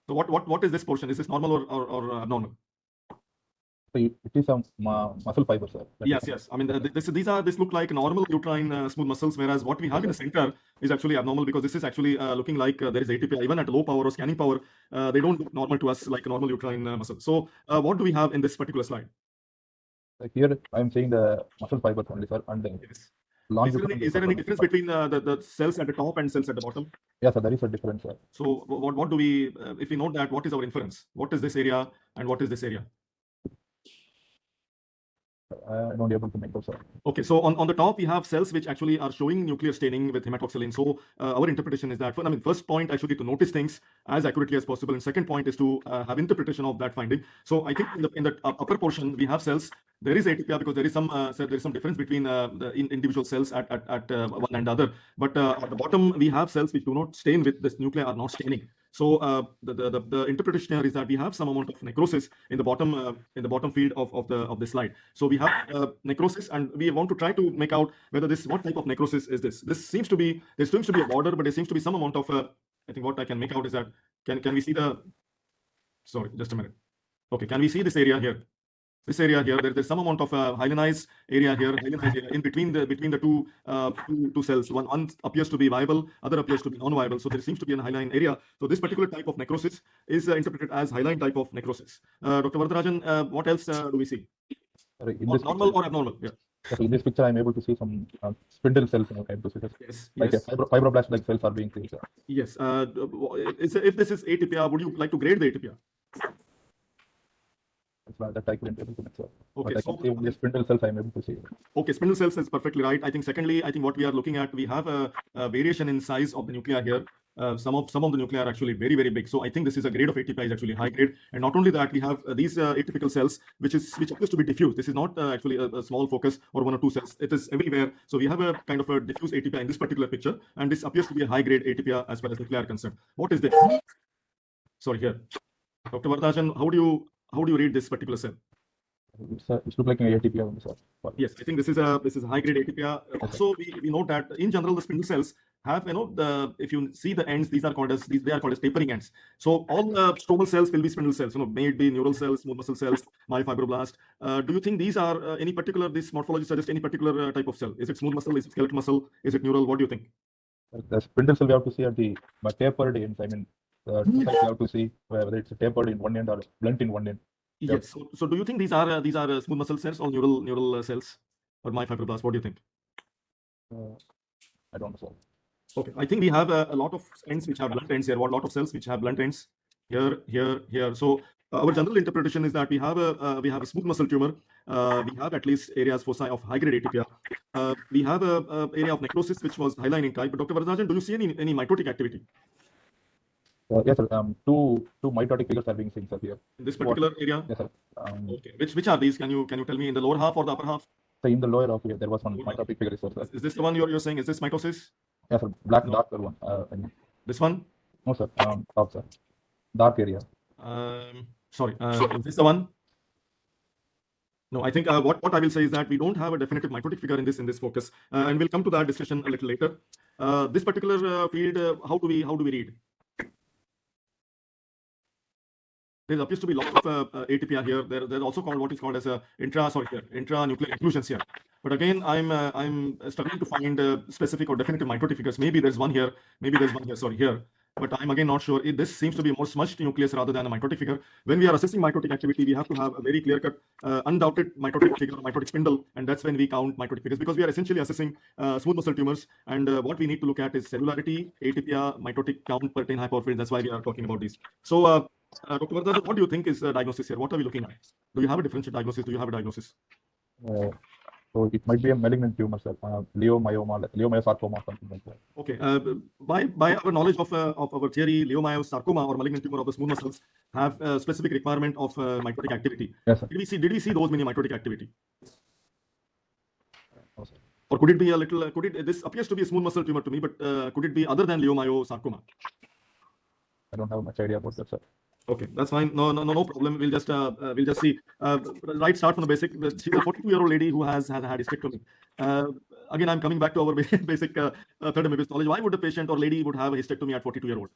So what is this portion? Is this normal or abnormal? So it is a muscle fiber, sir. Yes. I mean, this look like normal uterine smooth muscles, whereas what we have in the center is actually abnormal, because this is actually looking like there is atypia. Even at low power or scanning power, they don't look normal to us like a normal uterine muscle. So what do we have in this particular slide? Like here, I'm seeing the muscle fibers only, sir, and the Yes. longitudinal. Is there any difference between the cells at the top and cells at the bottom? Yes, sir, there is a difference, sir. So what do we, if we note that, what is our inference? What is this area and what is this area? I'm not able to make those, sir. Okay, so on the top, we have cells which actually are showing nuclear staining with hematoxylin. So our interpretation is that, first point actually to notice things as accurately as possible. And second point is to have interpretation of that finding. So I think in the upper portion, we have cells. There is atypia because there is some difference between the individual cells at one and the other. But at the bottom, we have cells which do not stain with this nuclei, are not staining. So the interpretation here is that we have some amount of necrosis in the bottom field of the slide. So we have necrosis, and we want to try to make out whether what type of necrosis is this. There seems to be a border, but there seems to be some amount of. I think what I can make out is that can we see the? Sorry, just a minute. Okay, can we see this area here? This area here, there's some amount of hyalinized area here, in between the two cells. One appears to be viable, other appears to be non-viable. So there seems to be an hyaline area. So this particular type of necrosis is interpreted as hyaline type of necrosis. Dr. Varadarajan, what else do we see? Normal or abnormal? Yeah. So in this picture, I'm able to see some spindle cells. Yes. Like fibroblast-like cells are being seen, sir. Yes. If this is atypia, would you like to grade the atypia? That I couldn't able to make, sir. Okay, but I can see only spindle cells I'm able to see. Okay, spindle cells is perfectly right. I think secondly, what we are looking at, we have a variation in size of the nuclei here. Some of the nuclei are actually very, very big. So I think this is a grade of ATPI is actually high grade. And not only that, we have these atypical cells, which appears to be diffuse. This is not actually a small focus or one or two cells. It is everywhere. So we have a kind of a diffuse ATPI in this particular picture, and this appears to be a high grade ATPI as far as nuclei are concerned. What is this? Sorry, here, Dr. Vardhajan, how do you read this particular cell? It's look like an ATP on the cell. Yes, I think this is a high grade ATPI. Also, we note that in general the spindle cells have, if you see the ends, they are called as tapering ends. So all stromal cells will be spindle cells. May it be neural cells, smooth muscle cells, myofibroblast. Do you think these are any particular, this morphology suggests any particular type of cell? Is it smooth muscle? Is it skeletal muscle? Is it neural? What do you think? The spindle cell we have to see at the tapered ends. I mean, the two sides we have to see whether it's tapered in one end or blunt in one end. Yes. So do you think these are smooth muscle cells or neural cells or myofibroblast? What do you think? I don't know. Sir. Okay, I think we have a lot of ends which have blunt ends here. A lot of cells which have blunt ends here, here, here. So our general interpretation is that we have a smooth muscle tumor. We have at least areas foci of high grade ATPI. We have a area of necrosis which was hyalinic type. But Dr. Vardhajan, do you see any mitotic activity? Yes, sir. Two mitotic figures are being seen, sir, here. In this particular area? Yes, sir. Okay. Which are these? Can you tell me in the lower half or the upper half? So in the lower half here, there was one mitotic figure, sir. Is this the one you're saying? Is this mitosis? Yes, sir. Black, No. darker one. This one? No, sir. Top, sir. Dark area. Sorry. Is this the one? No, I think what I will say is that we don't have a definitive mitotic figure in this focus, and we'll come to that discussion a little later. This particular field, how do we read? There appears to be a lot of ATPI here. There's also what is called as a intranuclear inclusions here. But again, I'm struggling to find specific or definitive mitotic figures. Maybe there's one here. Maybe there's one here. Sorry, here. But I'm again not sure. This seems to be a more smudged nucleus rather than a mitotic figure. When we are assessing mitotic activity, we have to have a very clear-cut, undoubted mitotic figure, mitotic spindle, and that's when we count mitotic figures, because we are essentially assessing smooth muscle tumors, and what we need to look at is cellularity, ATPI, mitotic count per 10 hyperfields. That's why we are talking about these. So, Dr. Vardhajan, what do you think is the diagnosis here? What are we looking at? Do you have a differential diagnosis? Do you have a diagnosis? So it might be a malignant tumor, sir. Leiomyoma, leiomyosarcoma, something like that. Okay. By our knowledge of our theory, leiomyosarcoma or malignant tumor of the smooth muscles have a specific requirement of mitotic activity. Yes, sir. Did we see those many mitotic activity? No, sir. Or could it be a little? This appears to be a smooth muscle tumor to me, but could it be other than leiomyosarcoma? I don't have much idea about that, sir. Okay, that's fine. No problem. We'll just see. Right, start from the basic. She's a 42-year-old lady who has had hysterectomy. Again, I'm coming back to our basic third MBBS knowledge. Why would a patient or lady would have a hysterectomy at 42-year-old?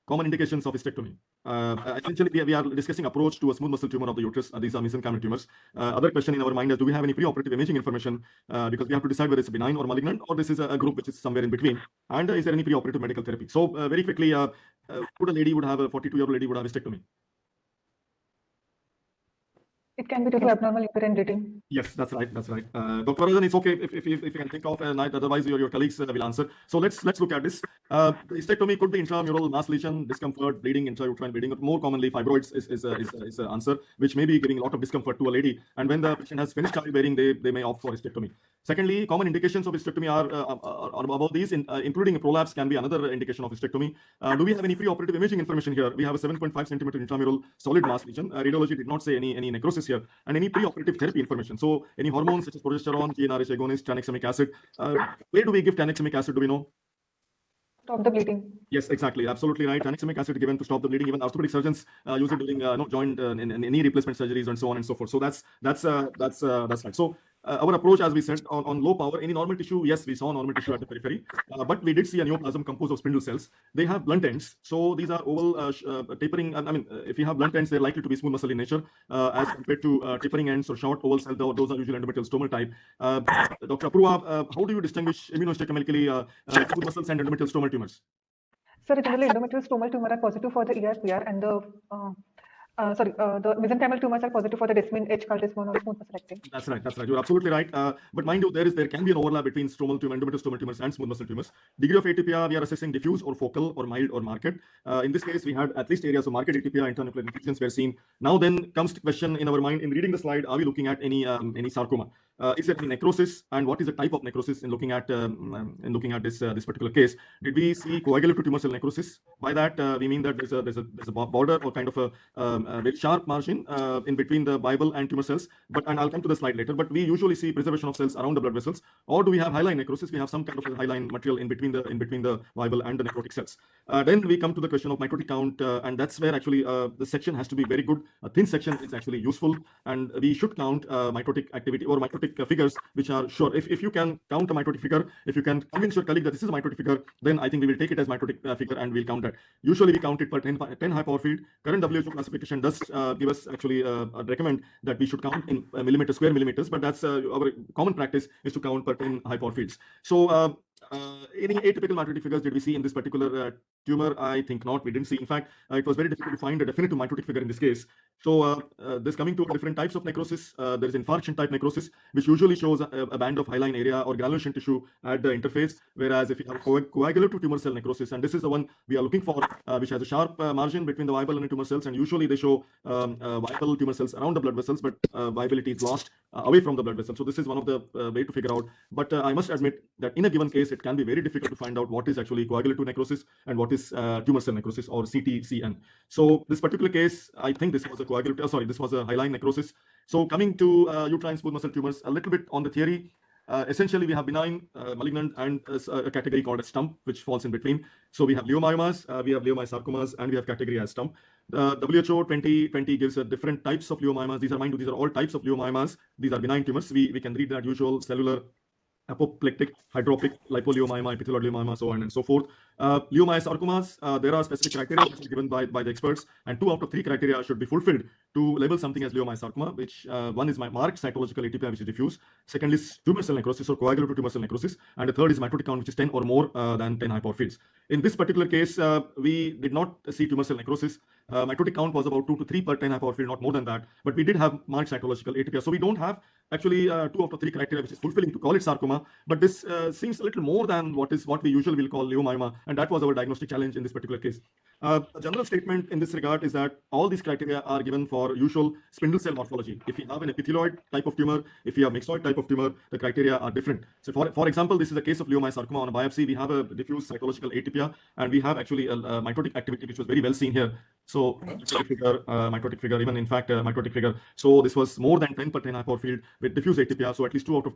Common indications of hysterectomy. Essentially, we are discussing approach to a smooth muscle tumor of the uterus. These are mesenchymal tumors. Other question in our mind is, do we have any preoperative imaging information? Because we have to decide whether it's benign or malignant, or this is a group which is somewhere in between. And is there any preoperative medical therapy? So very quickly, would a lady would have a 42-year-old lady would have hysterectomy? It can be due to abnormal uterine bleeding. Yes, that's right. That's right. Dr. Vardhajan, it's okay if you can think of a night. Otherwise, your colleagues will answer. So let's look at this. The hysterectomy could be intramural mass lesion, discomfort, bleeding, intrauterine bleeding. More commonly, fibroids is an answer, which may be giving a lot of discomfort to a lady. And when the patient has finished childbearing, they may opt for hysterectomy. Secondly, common indications of hysterectomy are above these, including a prolapse can be another indication of hysterectomy. Do we have any preoperative imaging information here? We have a 7.5 centimeter intramural solid mass lesion. Radiology did not say any necrosis here, and any preoperative therapy information. So any hormones such as progesterone, GnRH agonist, tranexamic acid. Where do we give tranexamic acid? Do we know? Stop the bleeding. Yes, exactly, absolutely right. Tranexamic acid given to stop the bleeding. Even orthopedic surgeons use it during joint knee replacement surgeries and so on and so forth. So that's right. So our approach, as we said, on low power, any normal tissue, yes, we saw normal tissue at the periphery, but we did see a neoplasm composed of spindle cells. They have blunt ends, so these are oval tapering. I mean, if you have blunt ends, they're likely to be smooth muscle in nature, as compared to tapering ends or short oval cell. Those are usually endometrial stomal type. Dr. Apurva, how do you distinguish immunohistochemically smooth muscles and endometrial stomal tumors? Sir, generally endometrial stomal tumor are positive for the ER/PR, and the mesenchymal tumors are positive for the desmin, H-cult desmin, or smooth muscle actin. That's right. That's right. You're absolutely right. But mind you, there can be an overlap between stromal tumor, endometrial stomal tumors, and smooth muscle tumors. Degree of ATPI, we are assessing diffuse or focal or mild or marked. In this case, we had at least areas of marked ATPI, intranuclear inclusions were seen. Now then comes the question in our mind in reading the slide: are we looking at any sarcoma? is there any necrosis, and what is the type of necrosis in looking at this particular case? Did we see coagulative tumor cell necrosis? By that we mean that there's a border or kind of a very sharp margin in between the viable and tumor cells. And I'll come to the slide later. But we usually see preservation of cells around the blood vessels, or do we have hyaline necrosis? We have some kind of a hyaline material in between the viable and the necrotic cells. Then we come to the question of mitotic count, and that's where actually the section has to be very good. A thin section is actually useful, and we should count mitotic activity or mitotic figures which are sure. If you can count a mitotic figure, if you can convince your colleague that this is a mitotic figure, then I think we will take it as mitotic figure and we'll count that. Usually we count it per 10 high power field. Current WHO classification does give us actually recommend that we should count in millimeters, square millimeters, but that's our common practice is to count per 10 high power fields. So any atypical mitotic figures did we see in this particular tumor? I think not. We didn't see. In fact, it was very difficult to find a definitive mitotic figure in this case. So this coming to different types of necrosis, there is infarction type necrosis, which usually shows a band of hyaline area or granulation tissue at the interface. Whereas if you have coagulative tumor cell necrosis, and this is the one we are looking for, which has a sharp margin between the viable and the tumor cells, and usually they show viable tumor cells around the blood vessels, but viability is lost away from the blood vessel. So this is one of the way to figure out. But I must admit that in a given case, it can be very difficult to find out what is actually coagulative necrosis and what is tumor cell necrosis or CTCN. So this particular case, I think this was a this was a hyaline necrosis. So coming to uterine smooth muscle tumors, a little bit on the theory. Essentially, we have benign, malignant, and a category called a stump, which falls in between. So we have leiomyomas, we have leiomyosarcomas, and we have category as stump. WHO 2020 gives different types of leiomyomas. These are all types of leiomyomas. These are benign tumors. We can read that usual cellular, apoplectic, hydropic, lipoleiomyoma, epithelioid leiomyoma, so on and so forth. Leiomyosarcomas, there are specific criteria which are given by the experts, and 2 out of 3 criteria should be fulfilled to label something as leiomyosarcoma, which one is marked cytological atypia, which is diffuse. Second is tumor cell necrosis or coagulative tumor cell necrosis, and the third is mitotic count, which is 10 or more than 10 high power fields. In this particular case, we did not see tumor cell necrosis. Mitotic count was about 2 to 3 per 10 high power field, not more than that. But we did have marked cytological atypia. So we don't have actually 2 out of 3 criteria which is fulfilling to call it sarcoma. But this seems a little more than what we usually will call leiomyoma, and that was our diagnostic challenge in this particular case. A general statement in this regard is that all these criteria are given for usual spindle cell morphology. If you have an epithelioid type of tumor, if you have myxoid type of tumor, the criteria are different. So for example, this is a case of leiomyosarcoma. On a biopsy, we have a diffuse cytological atypia, and we have actually a mitotic activity, which was very well seen here. So mitotic figure, even in fact mitotic figure. So this was more than 10 per 10 high power field with diffuse atypia. So at least 2 out of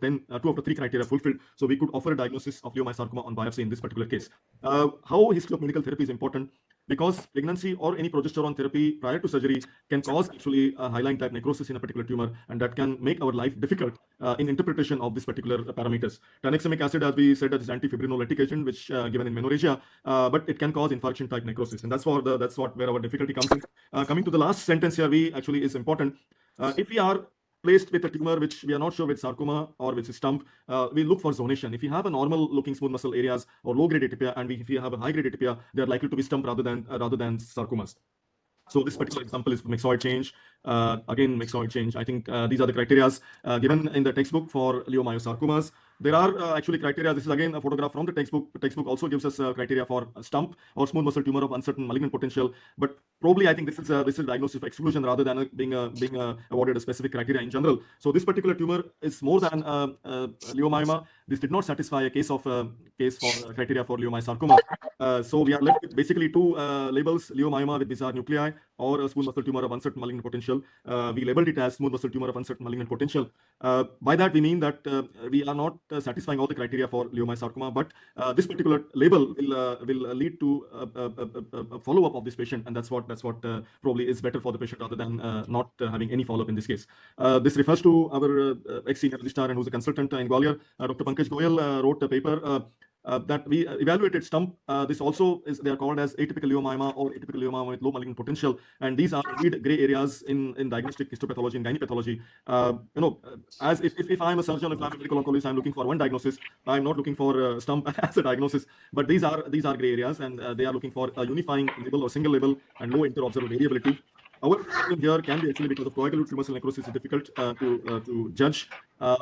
3 criteria fulfilled. So we could offer a diagnosis of leiomyosarcoma on biopsy in this particular case. How history of medical therapy is important, because pregnancy or any progesterone therapy prior to surgery can cause actually a hyaline type necrosis in a particular tumor, and that can make our life difficult in interpretation of this particular parameters. Tranexamic acid, as we said, is antifibrinolytic agent, which given in menorrhagia, but it can cause infarction type necrosis, and that's where our difficulty comes in. Coming to the last sentence here, is important. If we are placed with a tumor which we are not sure with sarcoma or with a stump, we look for zonation. If you have a normal looking smooth muscle areas or low grade atypia, and if you have a high grade atypia, they are likely to be stump rather than sarcomas. So this particular example is myxoid change. Again, myxoid change. I think these are the criteria given in the textbook for leiomyosarcomas. There are actually criteria. This is again a photograph from the textbook. The textbook also gives us criteria for a stump or smooth muscle tumor of uncertain malignant potential. But probably I think this is a diagnosis of exclusion rather than being awarded a specific criteria in general. So this particular tumor is more than leiomyoma. This did not satisfy a case for criteria for leiomyosarcoma. So we are left with basically 2 labels: leiomyoma with bizarre nuclei or a smooth muscle tumor of uncertain malignant potential. We labeled it as smooth muscle tumor of uncertain malignant potential. By that we mean that we are not satisfying all the criteria for leiomyosarcoma, but this particular label will lead to a follow-up of this patient, and that's what probably is better for the patient rather than not having any follow-up in this case. This refers to our ex-senior registrar and who's a consultant in Gwalior, Dr. Pankaj Goyal, wrote a paper that we evaluated stump. This also they are called as atypical leiomyoma or atypical leiomyoma with low malignant potential, and these are indeed gray areas in diagnostic histopathology and gynepathology. As if I'm a surgeon, if I'm a medical oncologist, I'm looking for one diagnosis. I'm not looking for stump as a diagnosis, but these are gray areas, and they are looking for a unifying label or single label and low inter-observer variability. Our problem here can be actually because of coagulative tumor cell necrosis is difficult to judge.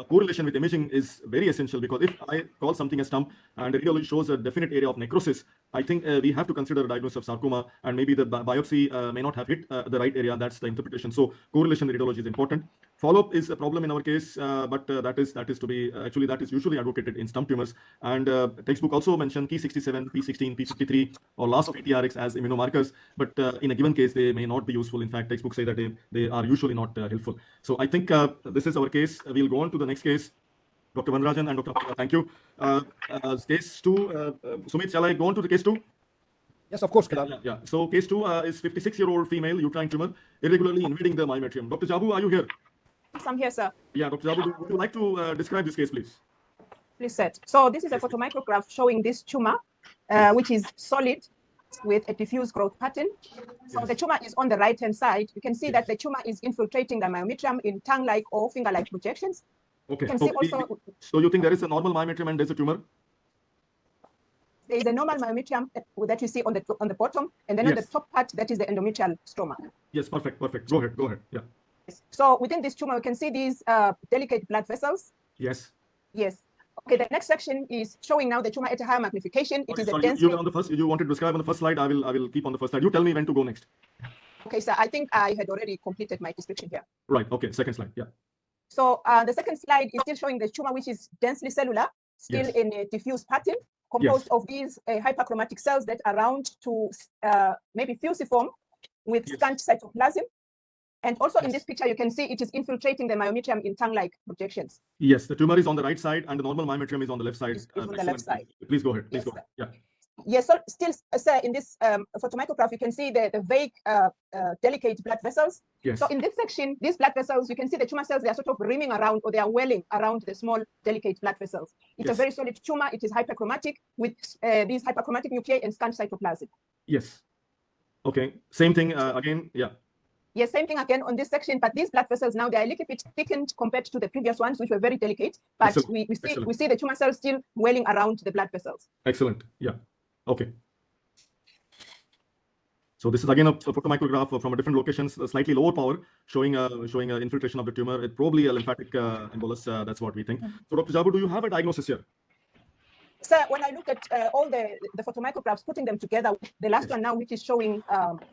Correlation with imaging is very essential, because if I call something a stump and it really shows a definite area of necrosis, I think we have to consider a diagnosis of sarcoma, and maybe the biopsy may not have hit the right area. That's the interpretation. So correlation with radiology is important. Follow-up is a problem in our case, but that is to be actually that is usually advocated in stump tumors. And textbook also mentioned Ki67, P16, P53, or loss of ATRX as immunomarkers, but in a given case they may not be useful. In fact, textbooks say that they are usually not helpful. So I think this is our case. We'll go on to the next case. Dr. Vanrajan and Dr. Apurva, thank you. Case 2, Sumit, shall I go on to the case 2? Yes, of course, Kedar. Yeah. So case 2 is 56-year-old female uterine tumor irregularly invading the myometrium. Dr. Jabu, are you here? Yes, I'm here, sir. Yeah, Dr. Jabu, would you like to describe this case, please? Please, sir. So this is a photomicrograph showing this tumor, which is solid with a diffuse growth pattern. So the tumor is on the right-hand side. You can see that the tumor is infiltrating the myometrium in tongue-like or finger-like projections. Okay. You can see also, so you think there is a normal myometrium and there's a tumor? there is a normal myometrium that you see on the bottom, and then on the top part, that is the endometrial stroma. Yes, perfect. Go ahead. Yeah. So within this tumor, you can see these delicate blood vessels. Yes. Yes. Okay, the next section is showing now the tumor at a higher magnification. It is a dense. You on the first. You wanted to describe on the first slide. I will keep on the first slide. You tell me when to go next. Okay, so I think I had already completed my description here. Right. Okay. Second slide. Yeah. So the second slide is still showing the tumor, which is densely cellular, still in a diffuse pattern, composed of these hyperchromatic cells that are round to maybe fusiform with scant cytoplasm. And also in this picture, you can see it is infiltrating the myometrium in tongue-like projections. Yes, the tumor is on the right side and the normal myometrium is on the left side. Is on the left side. Please go ahead. Yes, Go ahead. Yeah. Yes, so still, sir, in this photomicrograph, you can see the vague, delicate blood vessels. Yes. So in this section, these blood vessels, you can see the tumor cells, they are sort of rimming around, or they are welling around the small, delicate blood vessels. It's a very solid tumor. It is hyperchromatic with these hyperchromatic nuclei and scant cytoplasm. Yes. Okay. Same thing again. Yeah. Yes, same thing again on this section, but these blood vessels now, they are a little bit thickened compared to the previous ones, which were very delicate. But we see the tumor cells still welling around the blood vessels. Excellent. Yeah. Okay. So this is again a photomicrograph from a different locations, a slightly lower power, showing infiltration of the tumor. It's probably a lymphatic embolus. That's what we think. So Dr. Jabu, do you have a diagnosis here? Sir, when I look at all the photomicrographs, putting them together, the last one now, which is showing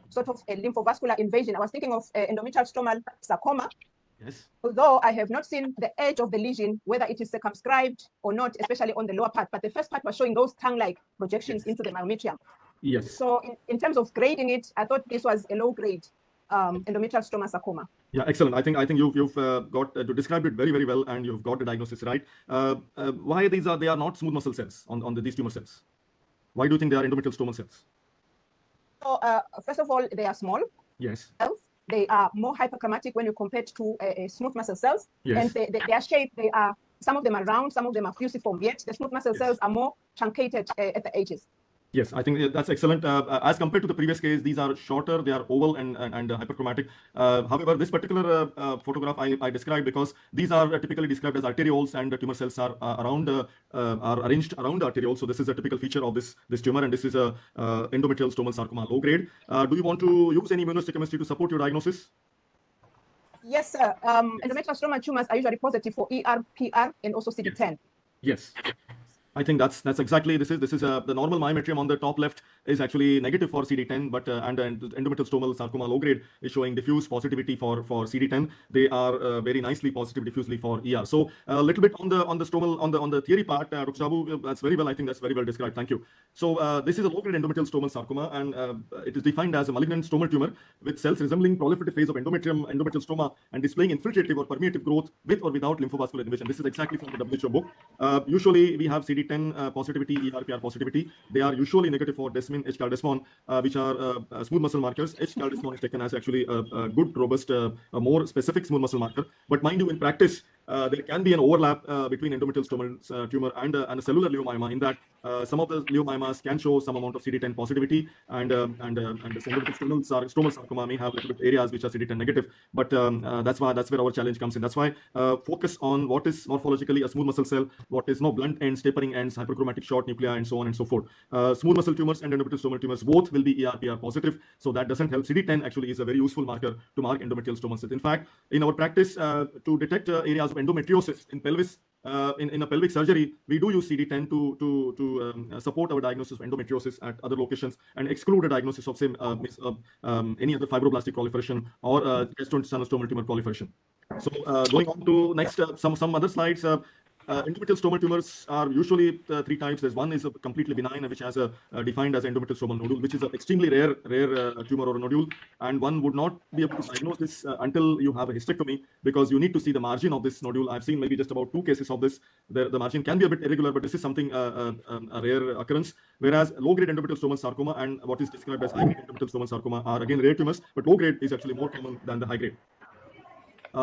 sort of a lymphovascular invasion, I was thinking of endometrial stromal sarcoma. Yes. Although I have not seen the edge of the lesion, whether it is circumscribed or not, especially on the lower part, but the first part was showing those tongue-like projections into the myometrium. Yes. So in terms of grading it, I thought this was a low grade endometrial stroma sarcoma. Yeah, excellent. I think you've got to describe it very well, and you've got the diagnosis right. Why they are not smooth muscle cells on these tumor cells? Why do you think they are endometrial stromal cells? So first of all, they are small. Yes. Cells. They are more hyperchromatic when you compare it to smooth muscle cells. Yes. And their shape, some of them are round, some of them are fusiform. Yet the smooth muscle cells are more truncated at the edges. Yes, I think that's excellent. As compared to the previous case, these are shorter, they are oval and hyperchromatic. However, this particular photograph I described because these are typically described as arterioles, and the tumor cells are arranged around the arteriole. So this is a typical feature of this tumor, and this is a endometrial stromal sarcoma, low grade. Do you want to use any immunohistochemistry to support your diagnosis? Yes, sir. Endometrial stromal tumors are usually positive for ER, PR, and also CD10. Yes. I think that's exactly this is the normal myometrium on the top left is actually negative for CD10, but and endometrial stromal sarcoma low grade is showing diffuse positivity for CD10. They are very nicely positive diffusely for ER. So a little bit on the stromal on the theory part, Dr. Jabu, that's very well. I think that's very well described. Thank you. So this is a low grade endometrial stromal sarcoma, and it is defined as a malignant stromal tumor with cells resembling proliferative phase of endometrial stroma and displaying infiltrative or permeative growth with or without lymphovascular invasion. This is exactly from the WHO book. Usually we have CD10 positivity, ERPR positivity. They are usually negative for desmin, H-caldesmon, which are smooth muscle markers. H-caldesmon is taken as actually a good, robust, a more specific smooth muscle marker. But mind you, in practice, there can be an overlap between endometrial stromal tumor and a cellular leiomyoma, in that some of the leiomyomas can show some amount of CD10 positivity, and the endometrial stromal sarcoma may have little bit areas which are CD10 negative. But that's where our challenge comes in. That's why focus on what is morphologically a smooth muscle cell, what is no blunt ends, tapering ends, hyperchromatic short nuclei, and so on and so forth. Smooth muscle tumors and endometrial stromal tumors both will be ERPR positive, so that doesn't help. CD10 actually is a very useful marker to mark endometrial stromal cells. In fact, in our practice, to detect areas of endometriosis in pelvis, in a pelvic surgery, we do use CD10 to support our diagnosis of endometriosis at other locations and exclude a diagnosis of, say, any other fibroblastic proliferation or gastrointestinal stromal tumor proliferation. So going on to next, some other slides. Endometrial stromal tumors are usually three types. There's one is a completely benign, which has a defined as endometrial stromal nodule, which is an extremely rare tumor or a nodule, and one would not be able to diagnose this until you have a hysterectomy, because you need to see the margin of this nodule. I've seen maybe just about 2 cases of this. The margin can be a bit irregular, but this is something a rare occurrence. Whereas low-grade endometrial stromal sarcoma and what is described as high-grade endometrial stromal sarcoma are again rare tumors, but low-grade is actually more common than the high-grade.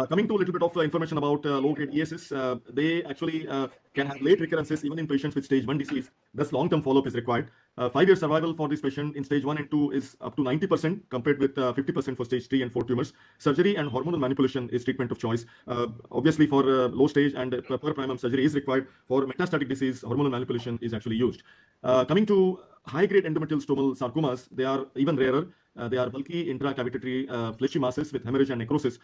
Coming to a little bit of information about low-grade ESS, they actually can have late recurrences even in patients with stage 1 disease. Thus, long-term follow-up is required. 5-year survival for this patient in stage 1 and 2 is up to 90%, compared with 50% for stage 3 and 4 tumors. Surgery and hormonal manipulation is treatment of choice. Obviously, for low stage and per primum, surgery is required. For metastatic disease, hormonal manipulation is actually used. Coming to high-grade endometrial stromal sarcomas, they are even rarer. They are bulky intracavitary fleshy masses with hemorrhage and necrosis.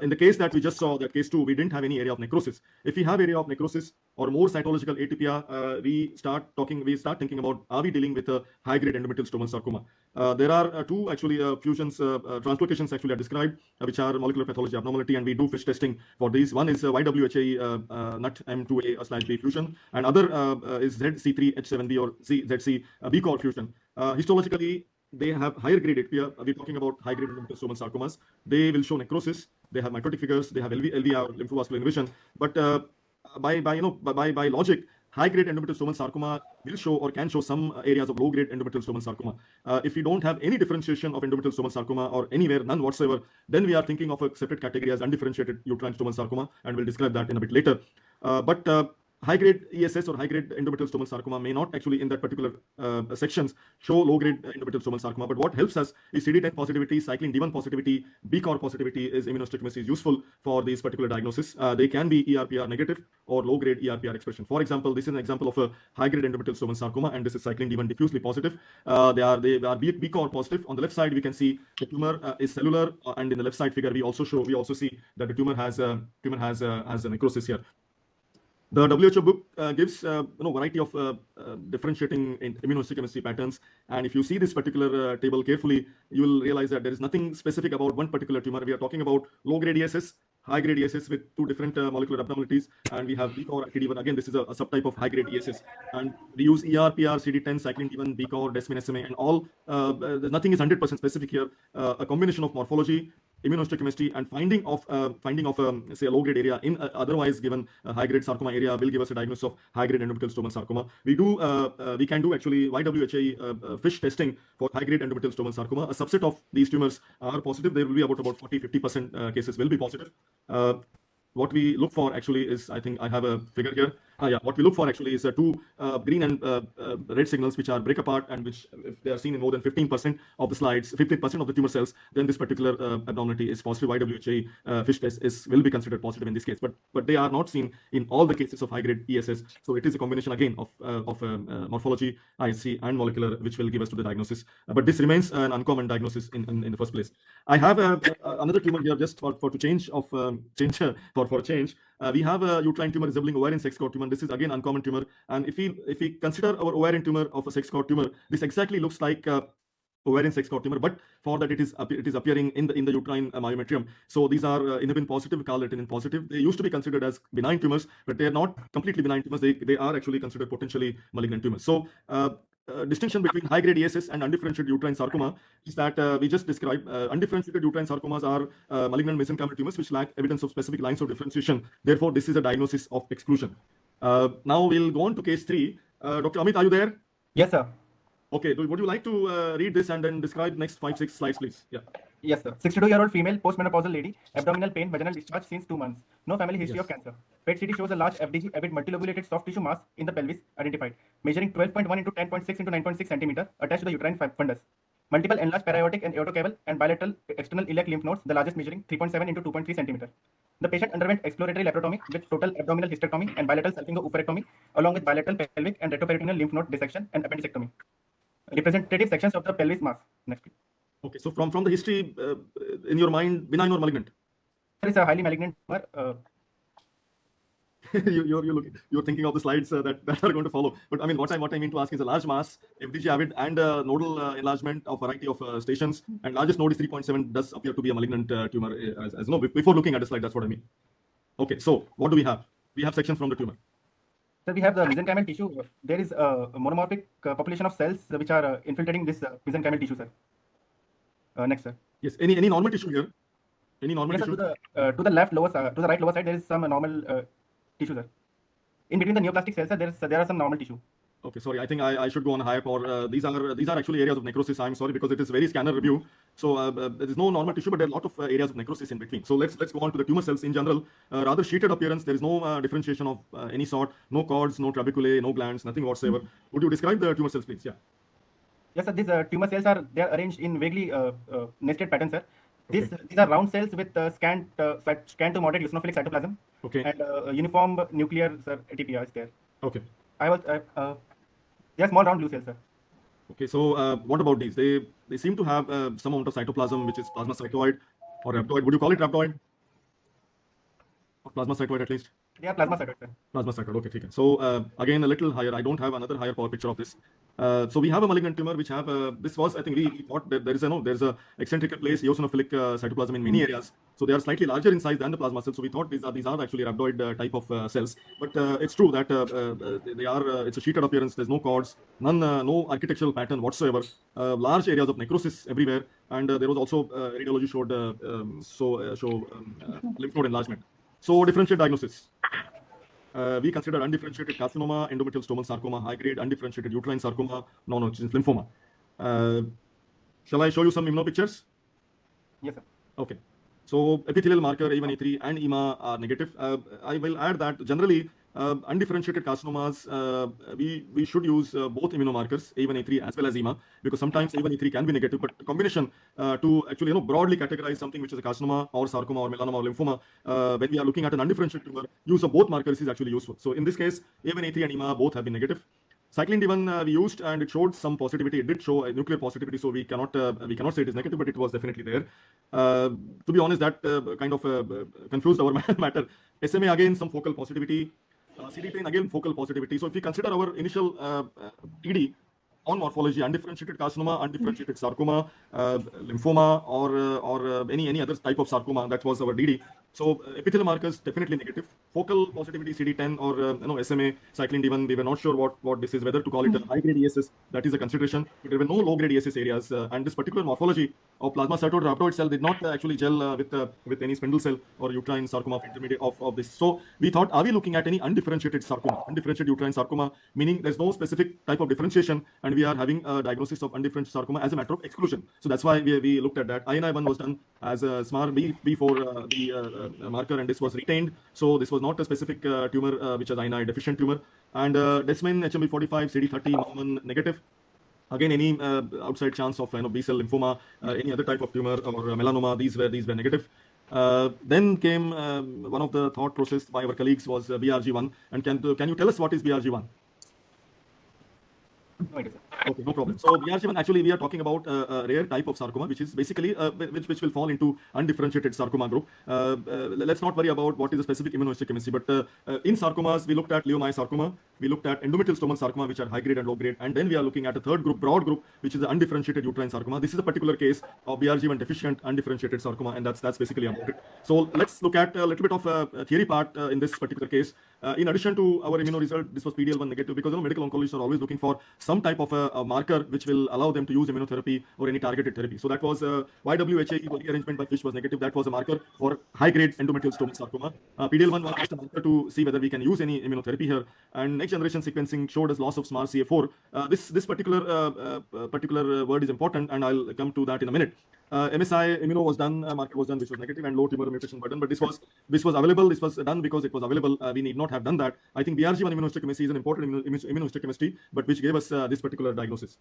In the case that we just saw, that case 2, we didn't have any area of necrosis. If we have area of necrosis or more cytological atypia, we start thinking about, are we dealing with a high-grade endometrial stromal sarcoma? There are 2 actually fusions, translocations actually are described, which are molecular pathology abnormality, and we do FISH testing for these. One is YWHA NUT M2A/B fusion, and other is ZC3H7B or ZC B-core fusion. Histologically, they have higher grade atypia. We're talking about high grade endometrial stromal sarcomas. They will show necrosis. They have mitotic figures. They have LVR, lymphovascular invasion. But by logic, high grade endometrial stromal sarcoma will show or can show some areas of low grade endometrial stromal sarcoma. If we don't have any differentiation of endometrial stromal sarcoma or anywhere, none whatsoever, then we are thinking of a separate category as undifferentiated uterine stromal sarcoma, and we'll describe that in a bit later. High-grade ESS or high-grade endometrial stromal sarcoma may not actually in that particular sections show low-grade endometrial stromal sarcoma, but what helps us is CD10 positivity, cyclin D1 positivity, B-core positivity is immunohistochemistry is useful for these particular diagnosis. They can be ERPR negative or low-grade ERPR expression. For example, this is an example of a high-grade endometrial stromal sarcoma, and this is cyclin D1 diffusely positive. They are B-core positive. On the left side, we can see the tumor is cellular, and in the left side figure, we also see that the tumor has a necrosis here. The WHO book gives variety of differentiating in immunohistochemistry patterns, and if you see this particular table carefully, you will realize that there is nothing specific about one particular tumor. We are talking about low-grade ESS, high-grade ESS with 2 different molecular abnormalities, and we have B-core ITD1. Again, this is a subtype of high-grade ESS, and we use ERPR, CD10, cyclin D1, B-core, desmin SMA, and all. Nothing is 100% specific here. A combination of morphology, immunohistochemistry, and finding of say a low-grade area in otherwise given high-grade sarcoma area will give us a diagnosis of high-grade endometrial stromal sarcoma. We can do actually YWHA FISH testing for high-grade endometrial stromal sarcoma. A subset of these tumors are positive. There will be about 40-50% cases will be positive. What we look for actually is, I think I have a figure here. What we look for actually is 2 green and red signals which are break apart, and which, if they are seen in more than 15% of the slides, 15% of the tumor cells, then this particular abnormality is positive. YWHA FISH test will be considered positive in this case, but they are not seen in all the cases of high-grade ESS. So it is a combination again of morphology, IHC, and molecular, which will give us to the diagnosis. But this remains an uncommon diagnosis in the first place. I have another tumor here just for change. We have a uterine tumor resembling ovarian sex cord tumor. This is again uncommon tumor, and if we consider our ovarian tumor of a sex cord tumor, this exactly looks like ovarian sex cord tumor, but for that it is appearing in the uterine myometrium. So these are inhibin positive, carnitine positive. They used to be considered as benign tumors, but they are not completely benign tumors. They are actually considered potentially malignant tumors. So distinction between high-grade ESS and undifferentiated uterine sarcoma is that we just described. Undifferentiated uterine sarcomas are malignant mesenchymal tumors which lack evidence of specific lines of differentiation. Therefore, this is a diagnosis of exclusion. Now we'll go on to case 3. Dr. Amit, are you there? Yes, sir. Okay. Would you like to read this and then describe next 5-6 slides, please? Yeah. Yes, sir. 62-year-old female, postmenopausal lady, abdominal pain, vaginal discharge since 2 months. No family history of cancer. PET CT shows a large FDG, avid multilobulated soft tissue mass in the pelvis identified, measuring 12.1 into 10.6 into 9.6 centimeter, attached to the uterine fundus. Multiple enlarged para-aortic and aortocaval and bilateral external iliac lymph nodes, the largest measuring 3.7 into 2.3 centimeter. The patient underwent exploratory laparotomy with total abdominal hysterectomy and bilateral salpingo-oophorectomy, along with bilateral pelvic and retroperitoneal lymph node dissection and appendicectomy. Representative sections of the pelvis mass. Next, please. Okay, so from the history, in your mind, benign or malignant? There is a highly malignant tumor. you're thinking of the slides that are going to follow. But I mean, what I mean to ask is a large mass, FDG avid, and nodal enlargement of variety of stations, and largest node is 3.7 does appear to be a malignant tumor. As no, before looking at the slide, that's what I mean. Okay, so what do we have? We have sections from the tumor. So we have the mesenchymal tissue. There is a monomorphic population of cells which are infiltrating this mesenchymal tissue, sir. Next, sir. Yes. Any normal tissue here? Any normal Yes, sir, tissue? to the left lower to the right lower side, there is some normal tissue, sir. In between the neoplastic cells, sir, there are some normal tissue. Okay, sorry. I think I should go on higher power. These are actually areas of necrosis. I'm sorry because it is very scanner review. So there is no normal tissue, but there are a lot of areas of necrosis in between. So let's go on to the tumor cells in general. Rather sheeted appearance. There is no differentiation of any sort. No cords, no trabeculae, no glands, nothing whatsoever. Would you describe the tumor cells, please? Yeah. Yes, sir. These tumor cells are arranged in vaguely nested patterns, sir. These are round cells with scant to moderate eosinophilic cytoplasm. Okay. And uniform nuclear atypia is there. Okay. They are small round blue cells, sir. Okay. So what about these? They seem to have some amount of cytoplasm, which is plasmacytoid or rhabdoid. Would you call it rhabdoid? Or plasmacytoid at least? They are plasmacytoid, sir. Plasmacytoid. Okay, okay. So again, a little higher. I don't have another higher power picture of this. So we have a malignant tumor which have this was, I think we thought that there's a eccentric place eosinophilic cytoplasm in many areas. So they are slightly larger in size than the plasma cells. So we thought these are actually rhabdoid type of cells. But it's true that they are it's a sheeted appearance. There's no cords, no architectural pattern whatsoever. Large areas of necrosis everywhere, and there was also radiology showed lymph node enlargement. So differentiate diagnosis. We consider undifferentiated carcinoma, endometrial stromal sarcoma, high-grade undifferentiated uterine sarcoma, non-Hodgkin's lymphoma. Shall I show you some immunopictures? Yes, sir. Okay. So epithelial marker A1, A3 and EMA are negative. I will add that generally undifferentiated carcinomas, we should use both immunomarkers A1, A3 as well as EMA, because sometimes A1, A3 can be negative, but the combination to actually broadly categorize something which is a carcinoma or sarcoma or melanoma or lymphoma, when we are looking at an undifferentiated tumor, use of both markers is actually useful. So in this case, A1, A3 and EMA both have been negative. Cyclin D1 we used and it showed some positivity. It did show a nuclear positivity, so we cannot say it is negative, but it was definitely there. To be honest, that kind of confused our matter. SMA again some focal positivity. CD10 again focal positivity. So if we consider our initial TD on morphology, undifferentiated carcinoma, undifferentiated sarcoma, lymphoma, or any other type of sarcoma, that was our DD. So epithelial markers definitely negative. Focal positivity CD10 or SMA, cyclin D1, we were not sure what this is, whether to call it a high-grade ESS. That is a consideration. But there were no low-grade ESS areas, and this particular morphology of plasmacytoid rhabdoid cell did not actually gel with any spindle cell or uterine sarcoma of intermediate of this. So we thought, are we looking at any undifferentiated sarcoma, undifferentiated uterine sarcoma, meaning there's no specific type of differentiation, and we are having a diagnosis of undifferentiated sarcoma as a matter of exclusion. So that's why we looked at that. INI1 was done as a SMAR B for the marker, and this was retained. So this was not a specific tumor which is INI deficient tumor. And Desmin HMB45 CD30 Norman negative. Again, any outside chance of B cell lymphoma, any other type of tumor or melanoma, these were negative. Then came one of the thought process by our colleagues was BRG1. And can you tell us what is BRG1? No idea, sir. Okay, no problem. So BRG1, actually, we are talking about a rare type of sarcoma, which is basically which will fall into undifferentiated sarcoma group. Let's not worry about what is the specific immunohistochemistry, but in sarcomas, we looked at leiomyosarcoma, we looked at endometrial stromal sarcoma, which are high grade and low grade, and then we are looking at a third group, broad group, which is the undifferentiated uterine sarcoma. This is a particular case of BRG1 deficient undifferentiated sarcoma, and that's basically about it. So let's look at a little bit of a theory part in this particular case. In addition to our immuno result, this was PD-L1 negative, because medical oncologists are always looking for some type of a marker which will allow them to use immunotherapy or any targeted therapy. So that was YWHA rearrangement by Fish was negative. That was a marker for high-grade endometrial stromal sarcoma. PD-L1 was just a marker to see whether we can use any immunotherapy here. And next generation sequencing showed us loss of SMAR CA4. This particular word is important, and I'll come to that in a minute. MSI immuno was done, marker was done, which was negative, and low tumor mutation burden. But this was available. This was done because it was available. We need not have done that. I think BRG1 immunohistochemistry is an important immunohistochemistry, but which gave us this particular diagnosis.